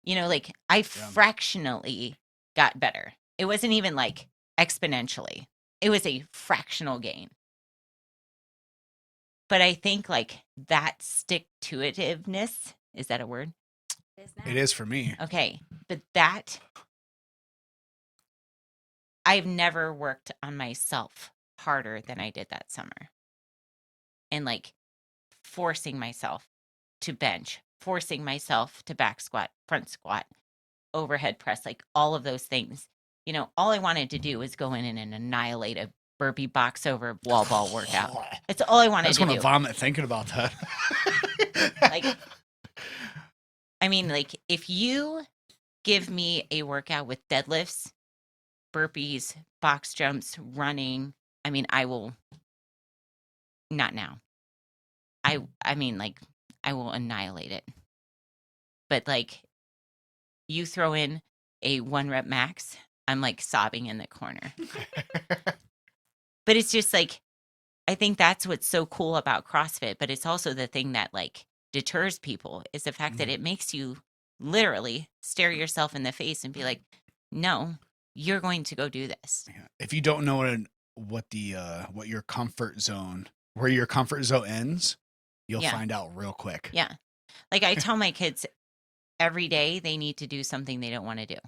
[SPEAKER 2] like I fractionally got better. It wasn't even like exponentially, it was a fractional gain. But I think like that stick-to-itiveness, is that a word?
[SPEAKER 1] It is for me.
[SPEAKER 2] Okay. But that, I've never worked on myself harder than I did that summer. And like forcing myself to bench, forcing myself to back squat, front squat, overhead press, like all of those things. All I wanted to do was go in and annihilate a burpee box over wall ball workout. That's all I wanted to do.
[SPEAKER 1] I just want to vomit thinking about that.
[SPEAKER 2] Like, I mean, like if you give me a workout with deadlifts, burpees, box jumps, running, I mean, I will not now. I mean, like I will annihilate it. But like you throw in a 1 rep max, I'm like sobbing in the corner. But it's just like, I think that's what's so cool about CrossFit, but it's also the thing that like deters people is the fact that it makes you literally stare yourself in the face and be like, no, you're going to go do this.
[SPEAKER 1] Yeah. If you don't know what your comfort zone, where your comfort zone ends, you'll find out real quick.
[SPEAKER 2] Yeah. Like I tell my kids every day they need to do something they don't want to do.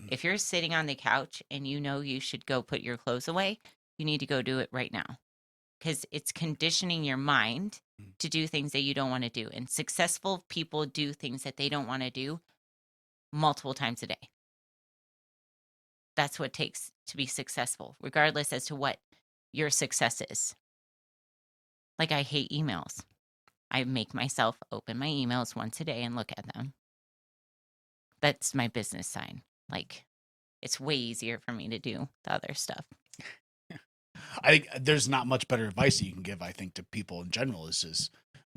[SPEAKER 2] If you're sitting on the couch and you should go put your clothes away, you need to go do it right now. Because it's conditioning your mind to do things that you don't want to do. And successful people do things that they don't want to do multiple times a day. That's what it takes to be successful, regardless as to what your success is. Like I hate emails. I make myself open my emails once a day and look at them. that's my business sign. Like, it's way easier for me to do the other stuff.
[SPEAKER 1] I think there's not much better advice that you can give, I think, to people in general is just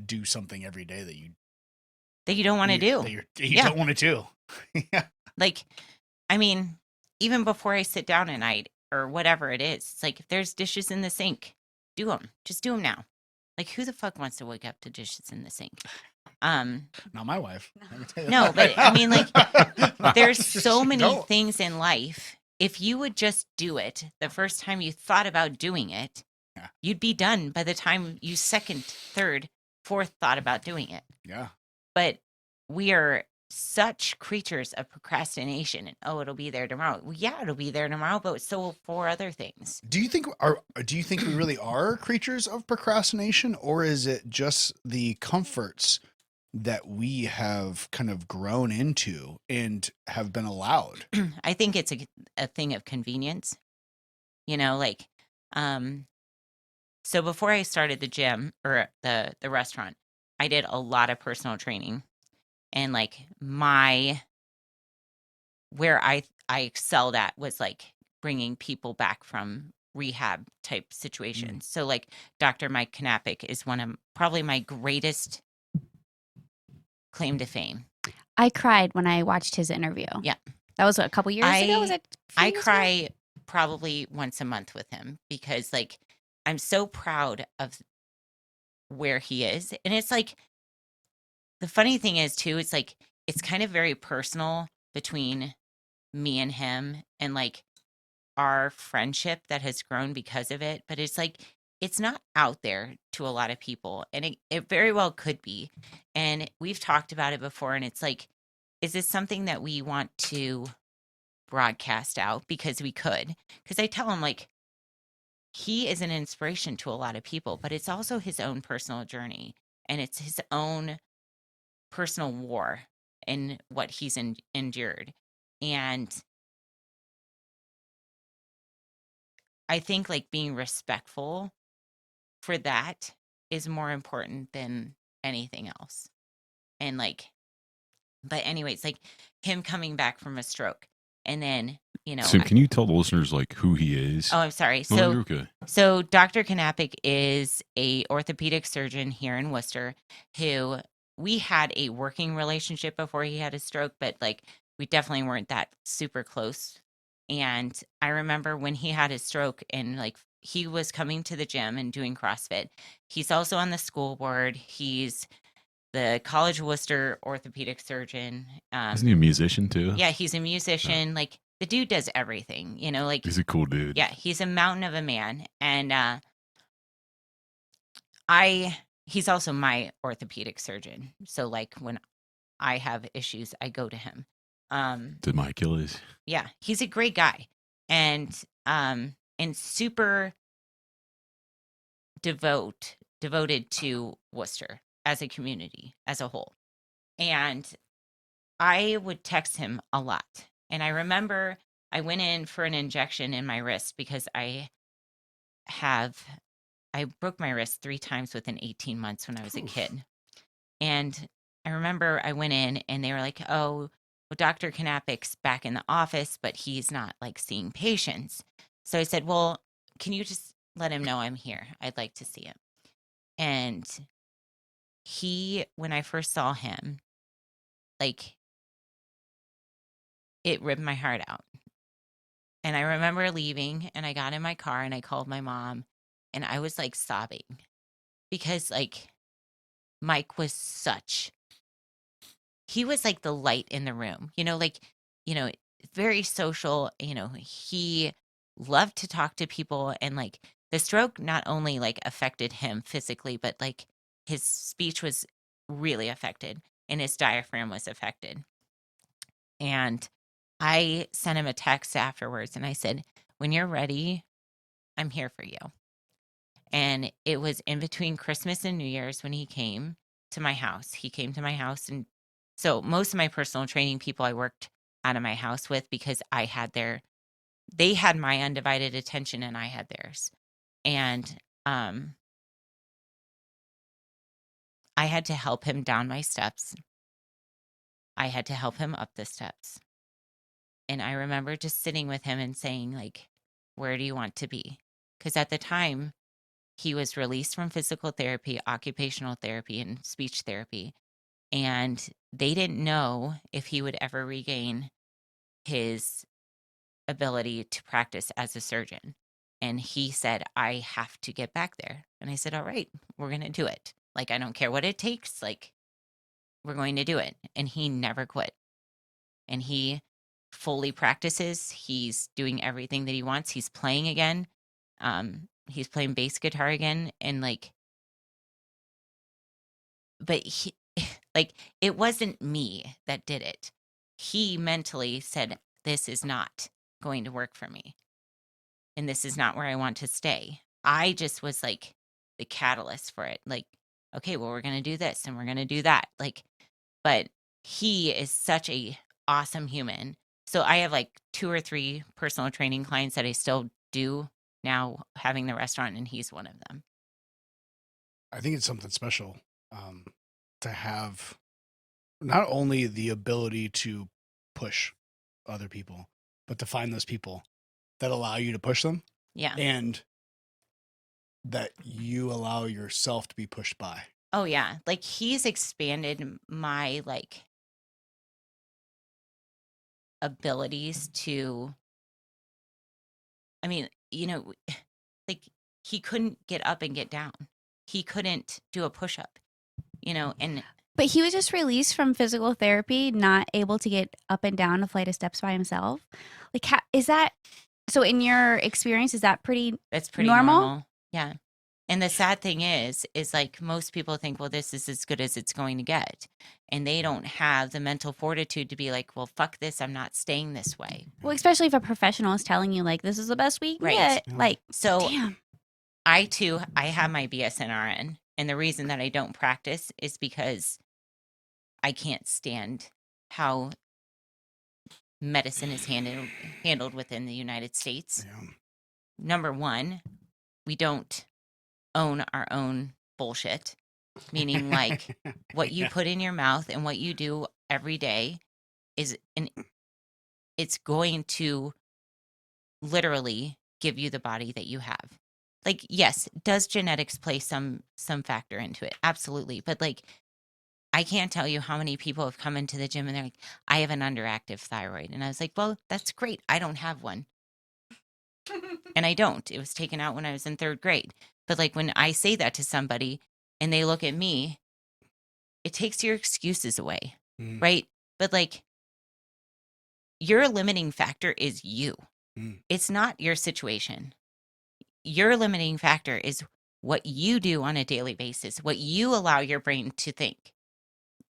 [SPEAKER 1] do something every day that
[SPEAKER 2] you don't want to do.
[SPEAKER 1] That you
[SPEAKER 2] Yeah.
[SPEAKER 1] don't want to do. Yeah.
[SPEAKER 2] Like, I mean, even before I sit down at night or whatever it is, it's like if there's dishes in the sink, do them. Just do them now. Like, who the fuck wants to wake up to dishes in the sink?
[SPEAKER 1] Not my wife. Let me tell you
[SPEAKER 2] No,
[SPEAKER 1] that.
[SPEAKER 2] but I mean, like, there's
[SPEAKER 1] She
[SPEAKER 2] so many
[SPEAKER 1] don't.
[SPEAKER 2] things in life. If you would just do it the first time you thought about doing it,
[SPEAKER 1] Yeah.
[SPEAKER 2] you'd be done by the time you second, third, fourth thought about doing it.
[SPEAKER 1] Yeah.
[SPEAKER 2] But we are such creatures of procrastination, and it'll be there tomorrow. Well, yeah, it'll be there tomorrow, but so will 4 other things.
[SPEAKER 1] Do you think we really are creatures of procrastination, or is it just the comforts that we have kind of grown into and have been allowed?
[SPEAKER 2] I think it's a thing of convenience. You know, like, so before I started the gym or the restaurant, I did a lot of personal training, and like where I excelled at was like bringing people back from rehab type situations. So like Dr. Mike Kanapic is one of probably my greatest claim to fame.
[SPEAKER 4] I cried when I watched his interview.
[SPEAKER 2] Yeah.
[SPEAKER 4] That was a couple years ago. Was it?
[SPEAKER 2] I cry probably once a month with him because like I'm so proud of where he is. And it's like, the funny thing is too, it's like, it's kind of very personal between me and him and like our friendship that has grown because of it. But it's like, it's not out there to a lot of people, and it very well could be. And we've talked about it before, and it's like, is this something that we want to broadcast out? Because we could. Because I tell him, like, he is an inspiration to a lot of people, but it's also his own personal journey, and it's his own personal war in what he's endured. And I think like being respectful for that is more important than anything else. And like, but anyways, like him coming back from a stroke, and then, you know,
[SPEAKER 3] Sim, can you tell the listeners like who he is?
[SPEAKER 2] oh, I'm sorry.
[SPEAKER 3] No,
[SPEAKER 2] So,
[SPEAKER 3] you're okay.
[SPEAKER 2] so Dr. Kanapic is a orthopedic surgeon here in Worcester who we had a working relationship before he had a stroke, but like we definitely weren't that super close. And I remember when he had his stroke and like he was coming to the gym and doing CrossFit. He's also on the school board. He's the College of Worcester orthopedic surgeon.
[SPEAKER 3] Isn't he a musician too?
[SPEAKER 2] Yeah, he's a musician. Like the dude does everything, you know, like
[SPEAKER 3] He's a cool dude.
[SPEAKER 2] yeah, he's a mountain of a man. And he's also my orthopedic surgeon. So like when I have issues, I go to him.
[SPEAKER 3] Did my Achilles.
[SPEAKER 2] Yeah, he's a great guy. And super devoted to Worcester as a community as a whole. And I would text him a lot. And I remember I went in for an injection in my wrist because I broke my wrist 3 times within 18 months when I was a kid. And I remember I went in and they were like, oh, well, Dr. Kanapic's back in the office, but he's not like seeing patients. So I said, well, can you just let him know I'm here? I'd like to see him. And when I first saw him, like, it ripped my heart out. And I remember leaving and I got in my car and I called my mom and I was like sobbing because like Mike was he was like the light in the room, like, very social, he loved to talk to people, and like the stroke not only like affected him physically, but like his speech was really affected and his diaphragm was affected. And I sent him a text afterwards and I said, when you're ready, I'm here for you. And it was in between Christmas and New Year's when he came to my house. He came to my house. And so most of my personal training people I worked out of my house with because they had my undivided attention and I had theirs. And I had to help him down my steps. I had to help him up the steps. And I remember just sitting with him and saying, like, where do you want to be? Because at the time, he was released from physical therapy, occupational therapy, and speech therapy. And they didn't know if he would ever regain his ability to practice as a surgeon. And he said, I have to get back there. And I said, all right, we're going to do it. Like, I don't care what it takes. Like, we're going to do it. And he never quit. And he fully practices. He's doing everything that he wants. He's playing again. He's playing bass guitar again. And like, but he, like, it wasn't me that did it. He mentally said, this is not going to work for me. And this is not where I want to stay. I just was like the catalyst for it. Like, okay, well, we're going to do this and we're going to do that. Like, but he is such a awesome human. So I have like 2 or 3 personal training clients that I still do now having the restaurant, and he's one of them.
[SPEAKER 1] I think it's something special to have not only the ability to push other people, but to find those people that allow you to push them.
[SPEAKER 2] Yeah.
[SPEAKER 1] And that you allow yourself to be pushed by.
[SPEAKER 2] Oh yeah. Like, he's expanded my like abilities to, I mean, you know, like, he couldn't get up and get down. He couldn't do a push-up, you know, and
[SPEAKER 4] But he was just released from physical therapy, not able to get up and down a flight of steps by himself. Like, is that, so in your experience, is that pretty
[SPEAKER 2] that's pretty normal. Yeah. And the sad thing is like, most people think, well, this is as good as it's going to get. And they don't have the mental fortitude to be like, well, fuck this. I'm not staying this way.
[SPEAKER 4] well, especially if a professional is telling you like, this is the best we can
[SPEAKER 2] Right.
[SPEAKER 4] get.
[SPEAKER 1] Yeah.
[SPEAKER 4] Like,
[SPEAKER 2] So
[SPEAKER 4] damn.
[SPEAKER 2] I have my BSNRN. And the reason that I don't practice is because I can't stand how medicine is handled within the United States.
[SPEAKER 1] Yeah.
[SPEAKER 2] Number one, we don't own our own bullshit, meaning like what you put in your mouth and what you do every day it's going to literally give you the body that you have. Like, yes, does genetics play some factor into it? Absolutely. But like, I can't tell you how many people have come into the gym and they're like, I have an underactive thyroid. And I was like, well, that's great. I don't have one. And I don't. It was taken out when I was in 3rd grade. But like, when I say that to somebody and they look at me, it takes your excuses away, right? But like, your limiting factor is you. It's not your situation. Your limiting factor is what you do on a daily basis, what you allow your brain to think.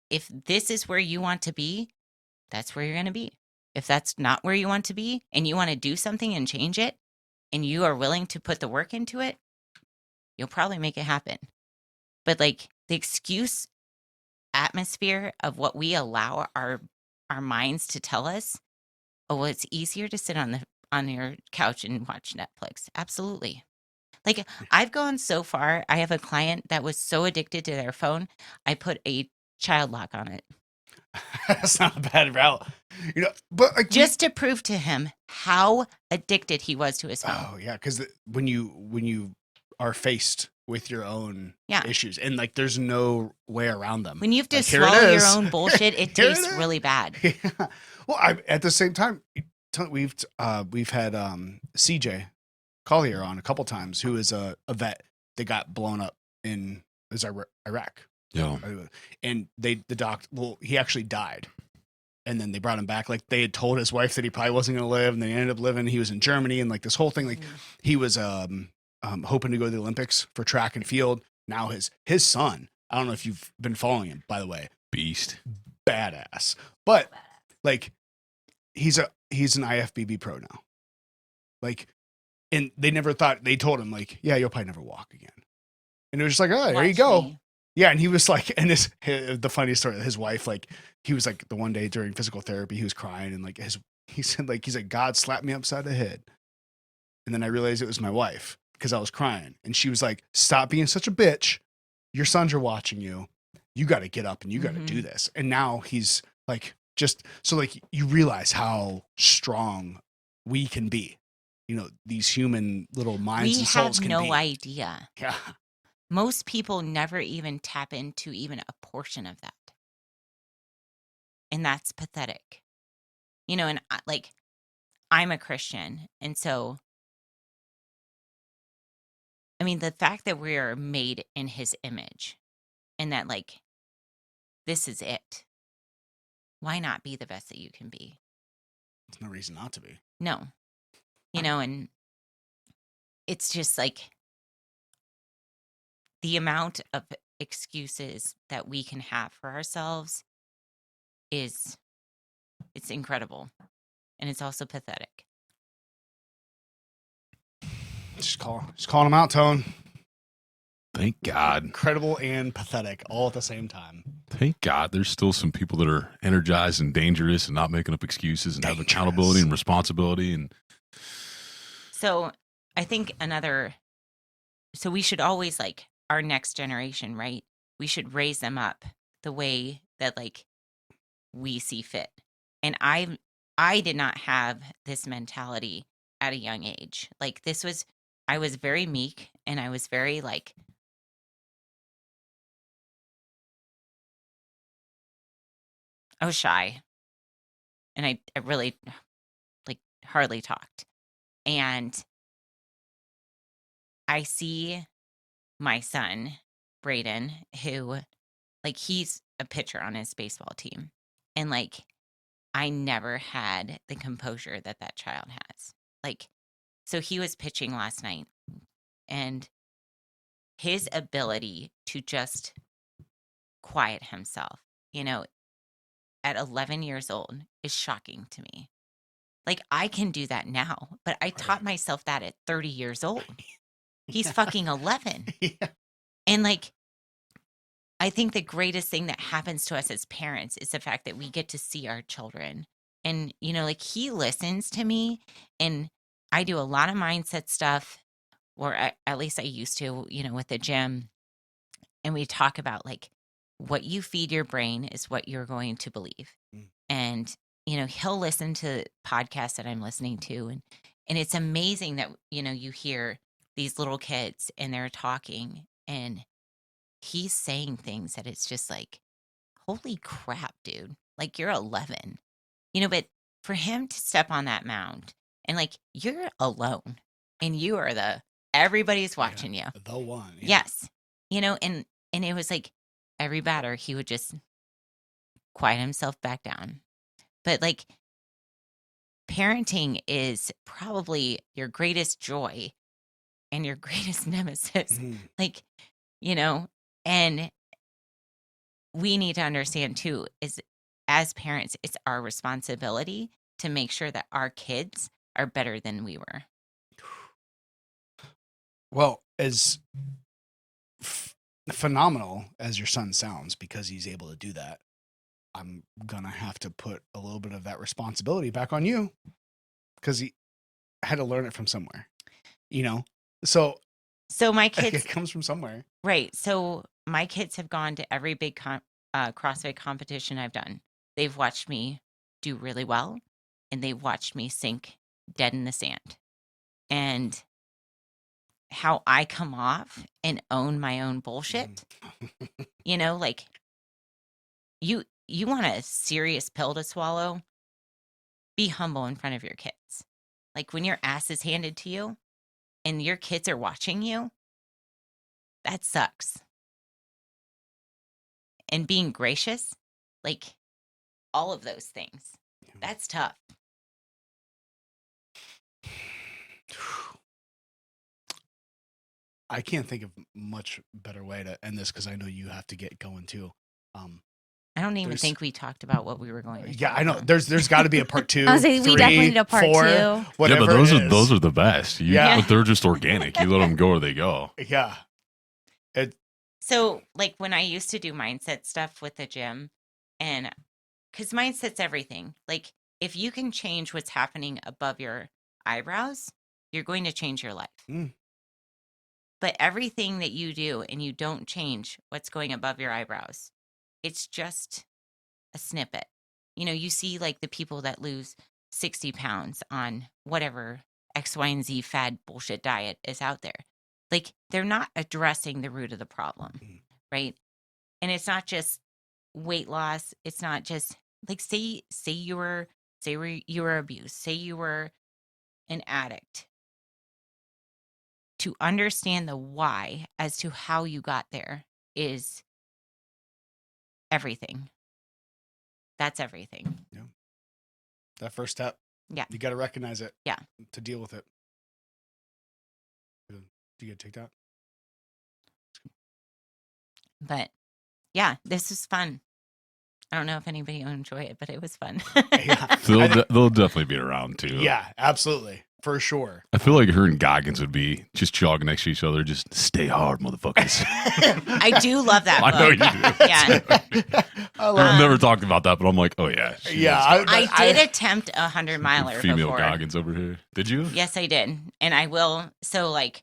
[SPEAKER 2] If this is where you want to be, that's where you're going to be. If that's not where you want to be and you want to do something and change it, and you are willing to put the work into it, you'll probably make it happen. But like, the excuse atmosphere of what we allow our minds to tell us, oh, well, it's easier to sit on your couch and watch Netflix. Absolutely. Like, I've gone so far. I have a client that was so addicted to their phone, I put a child lock on it.
[SPEAKER 1] That's not a bad route, you know. But like,
[SPEAKER 2] just to prove to him how addicted he was to his phone.
[SPEAKER 1] Oh yeah, because when you are faced with your own issues and like there's no way around them,
[SPEAKER 2] when you have to
[SPEAKER 1] like,
[SPEAKER 2] swallow your own bullshit, it tastes really bad.
[SPEAKER 1] Yeah. Well, at the same time, we've had CJ Collier on a couple times, who is a vet that got blown up in Iraq.
[SPEAKER 3] Yeah.
[SPEAKER 1] And he actually died. And then they brought him back. Like, they had told his wife that he probably wasn't going to live, and they ended up living. He was in Germany, and like this whole thing, like he was hoping to go to the Olympics for track and field. Now his son, I don't know if you've been following him, by the way,
[SPEAKER 3] Beast.
[SPEAKER 1] badass. But like, he's an IFBB pro now. Like, and they never thought, they told him like, yeah, you'll probably never walk again. And it was just like, oh, there you go.
[SPEAKER 2] Me.
[SPEAKER 1] Yeah, and he was like, and the funniest story, his wife, like, he was like, the one day during physical therapy, he was crying, and like he's like, God slapped me upside the head. And then I realized it was my wife, because I was crying. And she was like, stop being such a bitch. Your sons are watching you. You got to get up and you got to do this. And now he's Like, just so like you realize how strong we can be. You know, these human little minds
[SPEAKER 2] We
[SPEAKER 1] and souls
[SPEAKER 2] have
[SPEAKER 1] can
[SPEAKER 2] no
[SPEAKER 1] be.
[SPEAKER 2] idea.
[SPEAKER 1] Yeah.
[SPEAKER 2] Most people never even tap into even a portion of that. And that's pathetic. You know, and like, I'm a Christian. And so, I mean, the fact that we are made in his image and that, like, this is it. Why not be the best that you can be?
[SPEAKER 1] There's no reason not to be.
[SPEAKER 2] No. You know, and it's just like the amount of excuses that we can have for ourselves it's incredible. And it's also pathetic.
[SPEAKER 1] Just calling them out, Tone.
[SPEAKER 3] Thank God.
[SPEAKER 1] Incredible and pathetic all at the same time.
[SPEAKER 3] Thank God there's still some people that are energized and dangerous and not making up excuses and have accountability and responsibility. And
[SPEAKER 2] So I think so we should always, like, our next generation, right? We should raise them up the way that, like, we see fit. And I did not have this mentality at a young age. Like, I was very meek and I was very, like, I was shy. And I really, like, hardly talked. And I see my son, Braden, who, like, he's a pitcher on his baseball team. And, like, I never had the composure that that child has. Like, so he was pitching last night, and his ability to just quiet himself, you know, at 11 years old is shocking to me. Like, I can do that now, but I taught myself that at 30 years old. He's fucking 11.
[SPEAKER 1] Yeah.
[SPEAKER 2] And, like, I think the greatest thing that happens to us as parents is the fact that we get to see our children. And, you know, like, he listens to me, and I do a lot of mindset stuff, or at least I used to, you know, with the gym. And we talk about, like, what you feed your brain is what you're going to believe.
[SPEAKER 1] Mm.
[SPEAKER 2] And, you know, he'll listen to podcasts that I'm listening to. And it's amazing that, you know, you hear these little kids and they're talking and he's saying things that it's just like, holy crap, dude. Like, you're 11, you know, but for him to step on that mound and, like, you're alone and you are everybody's watching you.
[SPEAKER 1] The one. Yeah.
[SPEAKER 2] Yes. You know, and it was like every batter, he would just quiet himself back down. But, like, parenting is probably your greatest joy and your greatest nemesis.
[SPEAKER 1] Mhm.
[SPEAKER 2] Like, you know, and we need to understand too, is as parents, it's our responsibility to make sure that our kids are better than we were.
[SPEAKER 1] Well, as phenomenal as your son sounds, because he's able to do that, I'm gonna have to put a little bit of that responsibility back on you, because he had to learn it from somewhere, you know. So
[SPEAKER 2] my kids,
[SPEAKER 1] it comes from somewhere,
[SPEAKER 2] right? So my kids have gone to every big CrossFit competition I've done. They've watched me do really well, and they've watched me sink dead in the sand. And how I come off and own my own bullshit, you know, like, you want a serious pill to swallow, be humble in front of your kids. Like, when your ass is handed to you and your kids are watching you, that sucks. And being gracious, like, all of those things, that's tough.
[SPEAKER 1] I can't think of much better way to end this, because I know you have to get going too.
[SPEAKER 2] I don't even think we talked about what we were going to
[SPEAKER 1] Yeah,
[SPEAKER 2] talk
[SPEAKER 1] I know.
[SPEAKER 2] about.
[SPEAKER 1] There's got to be a part 2.
[SPEAKER 4] I was saying, we
[SPEAKER 1] 3,
[SPEAKER 4] definitely need a part
[SPEAKER 1] 4,
[SPEAKER 4] 2.
[SPEAKER 1] Whatever.
[SPEAKER 3] yeah, but
[SPEAKER 1] it
[SPEAKER 3] those
[SPEAKER 1] is.
[SPEAKER 3] are the best.
[SPEAKER 1] Yeah.
[SPEAKER 3] But they're just organic. You let them go where they go.
[SPEAKER 1] Yeah.
[SPEAKER 2] So, like, when I used to do mindset stuff with the gym, and because mindset's everything. Like, if you can change what's happening above your eyebrows, you're going to change your life.
[SPEAKER 1] Mm.
[SPEAKER 2] But everything that you do and you don't change what's going above your eyebrows, it's just a snippet. you see like the people that lose 60 pounds on whatever X, Y, and Z fad bullshit diet is out there. Like they're not addressing the root of the problem, right? And it's not just weight loss. It's not just like say you were abused, say you were an addict. To understand the why as to how you got there is everything. That's everything.
[SPEAKER 1] Yeah. That first step.
[SPEAKER 2] Yeah.
[SPEAKER 1] You got to recognize it.
[SPEAKER 2] Yeah.
[SPEAKER 1] To deal with it. Do you get to take that?
[SPEAKER 2] But yeah, this was fun. I don't know if anybody will enjoy it, but it was fun.
[SPEAKER 1] Yeah.
[SPEAKER 3] They'll definitely be around too.
[SPEAKER 1] Yeah, absolutely. For sure.
[SPEAKER 3] I feel like her and Goggins would be just jogging next to each other. Just stay hard, motherfuckers.
[SPEAKER 2] I do love that book.
[SPEAKER 3] I know you do.
[SPEAKER 2] Yeah.
[SPEAKER 3] I've never talked about that, but I'm like, oh yeah.
[SPEAKER 1] Yeah.
[SPEAKER 2] I did attempt a 100-miler
[SPEAKER 3] female
[SPEAKER 2] before.
[SPEAKER 3] Goggins over here. Did you?
[SPEAKER 2] Yes, I did. And I will. So like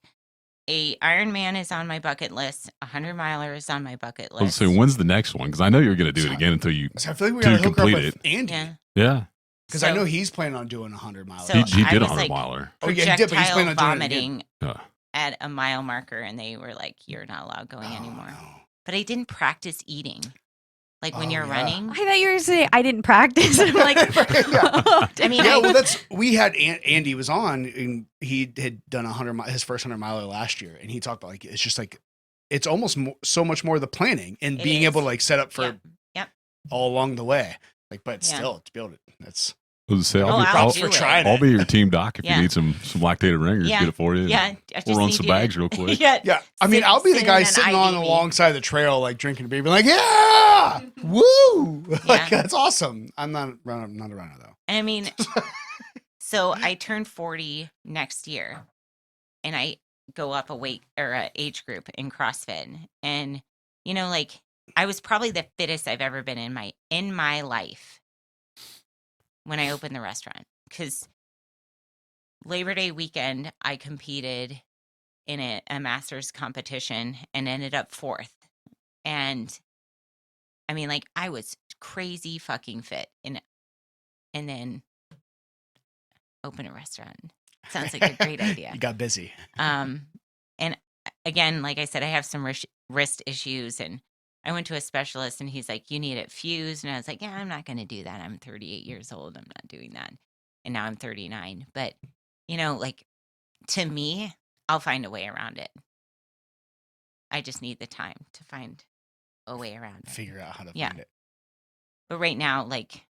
[SPEAKER 2] a Ironman is on my bucket list. 100-miler is on my bucket
[SPEAKER 3] I was
[SPEAKER 2] list.
[SPEAKER 3] saying, when's the next one? Because I know you're going to do it again until you.
[SPEAKER 1] So I feel like we
[SPEAKER 3] till
[SPEAKER 1] got to
[SPEAKER 3] you
[SPEAKER 1] hook her up
[SPEAKER 3] complete
[SPEAKER 1] with
[SPEAKER 3] it.
[SPEAKER 1] Andy.
[SPEAKER 2] Yeah.
[SPEAKER 3] Yeah.
[SPEAKER 1] Because
[SPEAKER 2] So-
[SPEAKER 1] I know he's planning on doing 100 miles.
[SPEAKER 2] So
[SPEAKER 3] He
[SPEAKER 2] I
[SPEAKER 3] did a
[SPEAKER 2] was,
[SPEAKER 3] 100
[SPEAKER 2] like,
[SPEAKER 3] miler.
[SPEAKER 1] Oh, yeah, he did, but he's
[SPEAKER 2] projectile
[SPEAKER 1] planning on doing it again.
[SPEAKER 2] vomiting
[SPEAKER 3] Yeah.
[SPEAKER 2] at a mile marker, and they were like, "You're not allowed going anymore."
[SPEAKER 1] No.
[SPEAKER 2] But I didn't practice eating. Like when
[SPEAKER 1] Oh,
[SPEAKER 2] you're
[SPEAKER 1] yeah.
[SPEAKER 2] running.
[SPEAKER 4] I thought you were saying I didn't practice. I'm like,
[SPEAKER 1] Yeah.
[SPEAKER 2] I mean,
[SPEAKER 1] Yeah,
[SPEAKER 2] I-
[SPEAKER 1] well, we had Andy was on, and he had done his first 100 miler last year, and he talked about like it's just like it's almost so much more the planning and
[SPEAKER 2] It
[SPEAKER 1] being
[SPEAKER 2] is.
[SPEAKER 1] able to like set up for
[SPEAKER 2] Yep.
[SPEAKER 1] all along the way. Like, but
[SPEAKER 2] Yeah.
[SPEAKER 1] still, to be able to that's
[SPEAKER 3] I was gonna say,
[SPEAKER 2] Oh, I'll
[SPEAKER 1] props
[SPEAKER 2] do
[SPEAKER 1] for
[SPEAKER 2] it.
[SPEAKER 1] trying
[SPEAKER 3] I'll
[SPEAKER 1] it.
[SPEAKER 3] be your team doc if
[SPEAKER 2] Yeah.
[SPEAKER 3] you need some lactated ringers.
[SPEAKER 2] Yeah.
[SPEAKER 3] Get it for you.
[SPEAKER 2] yeah, I just
[SPEAKER 3] We'll run
[SPEAKER 2] need
[SPEAKER 3] some
[SPEAKER 2] you to-
[SPEAKER 3] bags real quick.
[SPEAKER 2] yeah,
[SPEAKER 1] Yeah, I mean,
[SPEAKER 2] Sit-
[SPEAKER 1] I'll be the
[SPEAKER 2] sit
[SPEAKER 1] guy
[SPEAKER 2] in an
[SPEAKER 1] sitting on
[SPEAKER 2] IV.
[SPEAKER 1] alongside the trail, like drinking a beer, being like, "Yeah, woo!" Like
[SPEAKER 2] Yeah.
[SPEAKER 1] that's awesome. I'm not a runner though.
[SPEAKER 2] I mean, so I turn 40 next year, and I go up a weight or a age group in CrossFit, and like I was probably the fittest I've ever been in my life when I opened the restaurant, because Labor Day weekend I competed in a master's competition and ended up 4th, and I mean, like I was crazy fucking fit, and then open a restaurant. Sounds like a great idea.
[SPEAKER 1] You got busy.
[SPEAKER 2] And again, like I said, I have some wrist issues, and I went to a specialist, and he's like, "You need it fused," and I was like, "Yeah, I'm not going to do that. I'm 38 years old. I'm not doing that." And now I'm 39. But like to me, I'll find a way around it. I just need the time to find a way around it.
[SPEAKER 1] Figure out how to
[SPEAKER 2] Yeah.
[SPEAKER 1] find it.
[SPEAKER 2] But right now, like,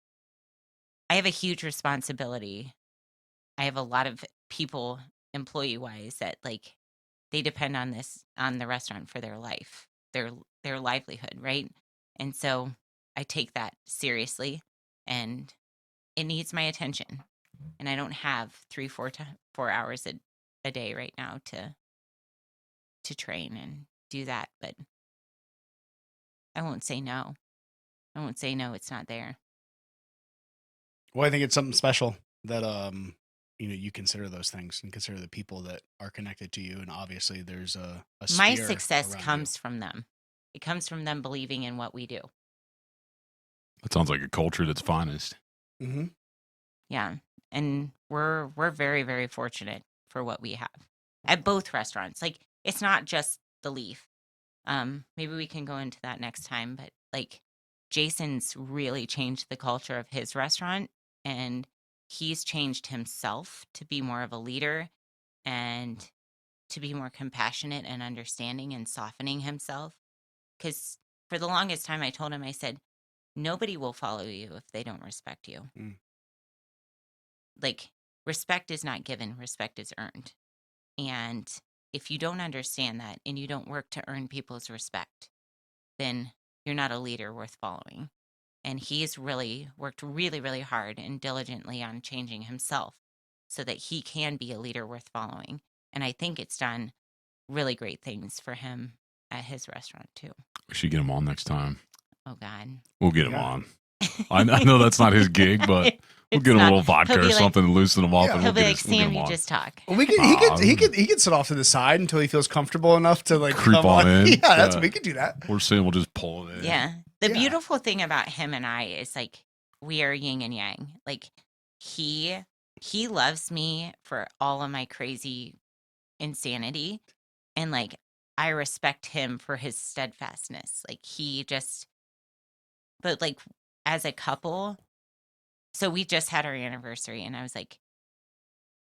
[SPEAKER 2] I have a huge responsibility. I have a lot of people, employee wise, that like they depend on the restaurant for their life, their livelihood, right? And so I take that seriously, and it needs my attention. And I don't have 4 hours a day right now to train and do that. But I won't say no. I won't say no. It's not there.
[SPEAKER 1] Well, I think it's something special that you consider those things and consider the people that are connected to you, and obviously there's a
[SPEAKER 2] My
[SPEAKER 1] sphere
[SPEAKER 2] success
[SPEAKER 1] around
[SPEAKER 2] comes from them. It comes from them believing in what we do.
[SPEAKER 3] That sounds like a culture at its finest.
[SPEAKER 1] you. Mm-hmm.
[SPEAKER 2] Yeah. And we're very, very fortunate for what we have at both restaurants. Like, it's not just the Leaf. Maybe we can go into that next time, but like Jason's really changed the culture of his restaurant, and he's changed himself to be more of a leader and to be more compassionate and understanding and softening himself. Because for the longest time, I told him, I said, nobody will follow you if they don't respect you.
[SPEAKER 1] Mm.
[SPEAKER 2] Like, respect is not given, respect is earned. And if you don't understand that and you don't work to earn people's respect, then you're not a leader worth following. And he's really worked really, really hard and diligently on changing himself so that he can be a leader worth following. And I think it's done really great things for him at his restaurant too.
[SPEAKER 3] We should get him on next time.
[SPEAKER 2] Oh God.
[SPEAKER 3] We'll get him
[SPEAKER 1] Yeah.
[SPEAKER 3] on. I know that's not his gig, but we'll
[SPEAKER 2] It's
[SPEAKER 3] get him a
[SPEAKER 2] not.
[SPEAKER 3] little vodka
[SPEAKER 2] He'll
[SPEAKER 3] or
[SPEAKER 2] be like-
[SPEAKER 3] something and loosen him up,
[SPEAKER 1] Yeah.
[SPEAKER 3] and
[SPEAKER 2] He'll
[SPEAKER 3] we'll
[SPEAKER 2] be
[SPEAKER 3] get,
[SPEAKER 2] like,
[SPEAKER 3] we'll get
[SPEAKER 2] Sam,
[SPEAKER 3] him
[SPEAKER 2] you
[SPEAKER 3] on.
[SPEAKER 2] just talk.
[SPEAKER 1] Well, he could sit off to the side until he feels comfortable enough to like
[SPEAKER 3] Creep
[SPEAKER 1] come
[SPEAKER 3] on in.
[SPEAKER 1] Yeah,
[SPEAKER 3] Yeah.
[SPEAKER 1] we could do that.
[SPEAKER 3] Or Sam will just pull it in.
[SPEAKER 2] Yeah. The
[SPEAKER 1] Yeah.
[SPEAKER 2] beautiful thing about him and I is like we are yin and yang. Like he loves me for all of my crazy insanity, and like I respect him for his steadfastness. Like but like as a couple, so we just had our anniversary, and I was like,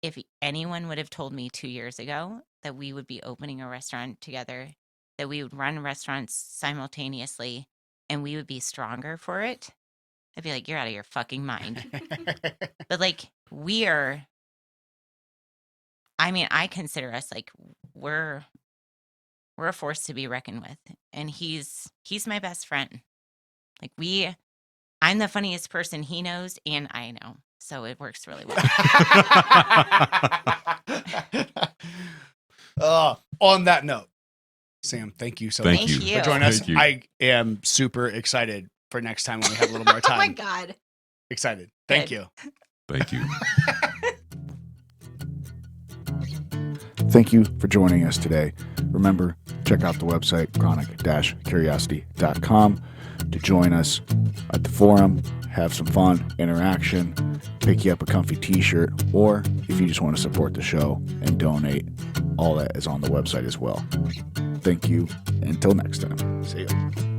[SPEAKER 2] if anyone would have told me 2 years ago that we would be opening a restaurant together, that we would run restaurants simultaneously, and we would be stronger for it, I'd be like, you're out of your fucking mind. But like I consider us like we're a force to be reckoned with, and he's my best friend. Like I'm the funniest person he knows, and I know, so it works really well.
[SPEAKER 1] On that note, Sam, thank you so
[SPEAKER 3] Thank
[SPEAKER 1] much
[SPEAKER 3] you.
[SPEAKER 1] for joining us.
[SPEAKER 3] Thank you.
[SPEAKER 1] I am super excited for next time when we have a little more time.
[SPEAKER 4] Oh my God.
[SPEAKER 1] Excited. Thank
[SPEAKER 2] Good.
[SPEAKER 1] you.
[SPEAKER 3] Thank you.
[SPEAKER 1] Thank you for joining us today. Remember, check out the website, chronic-curiosity.com, to join us at the forum, have some fun, interaction, pick you up a comfy t-shirt, or if you just want to support the show and donate, all that is on the website as well. Thank you. Until next time. See you.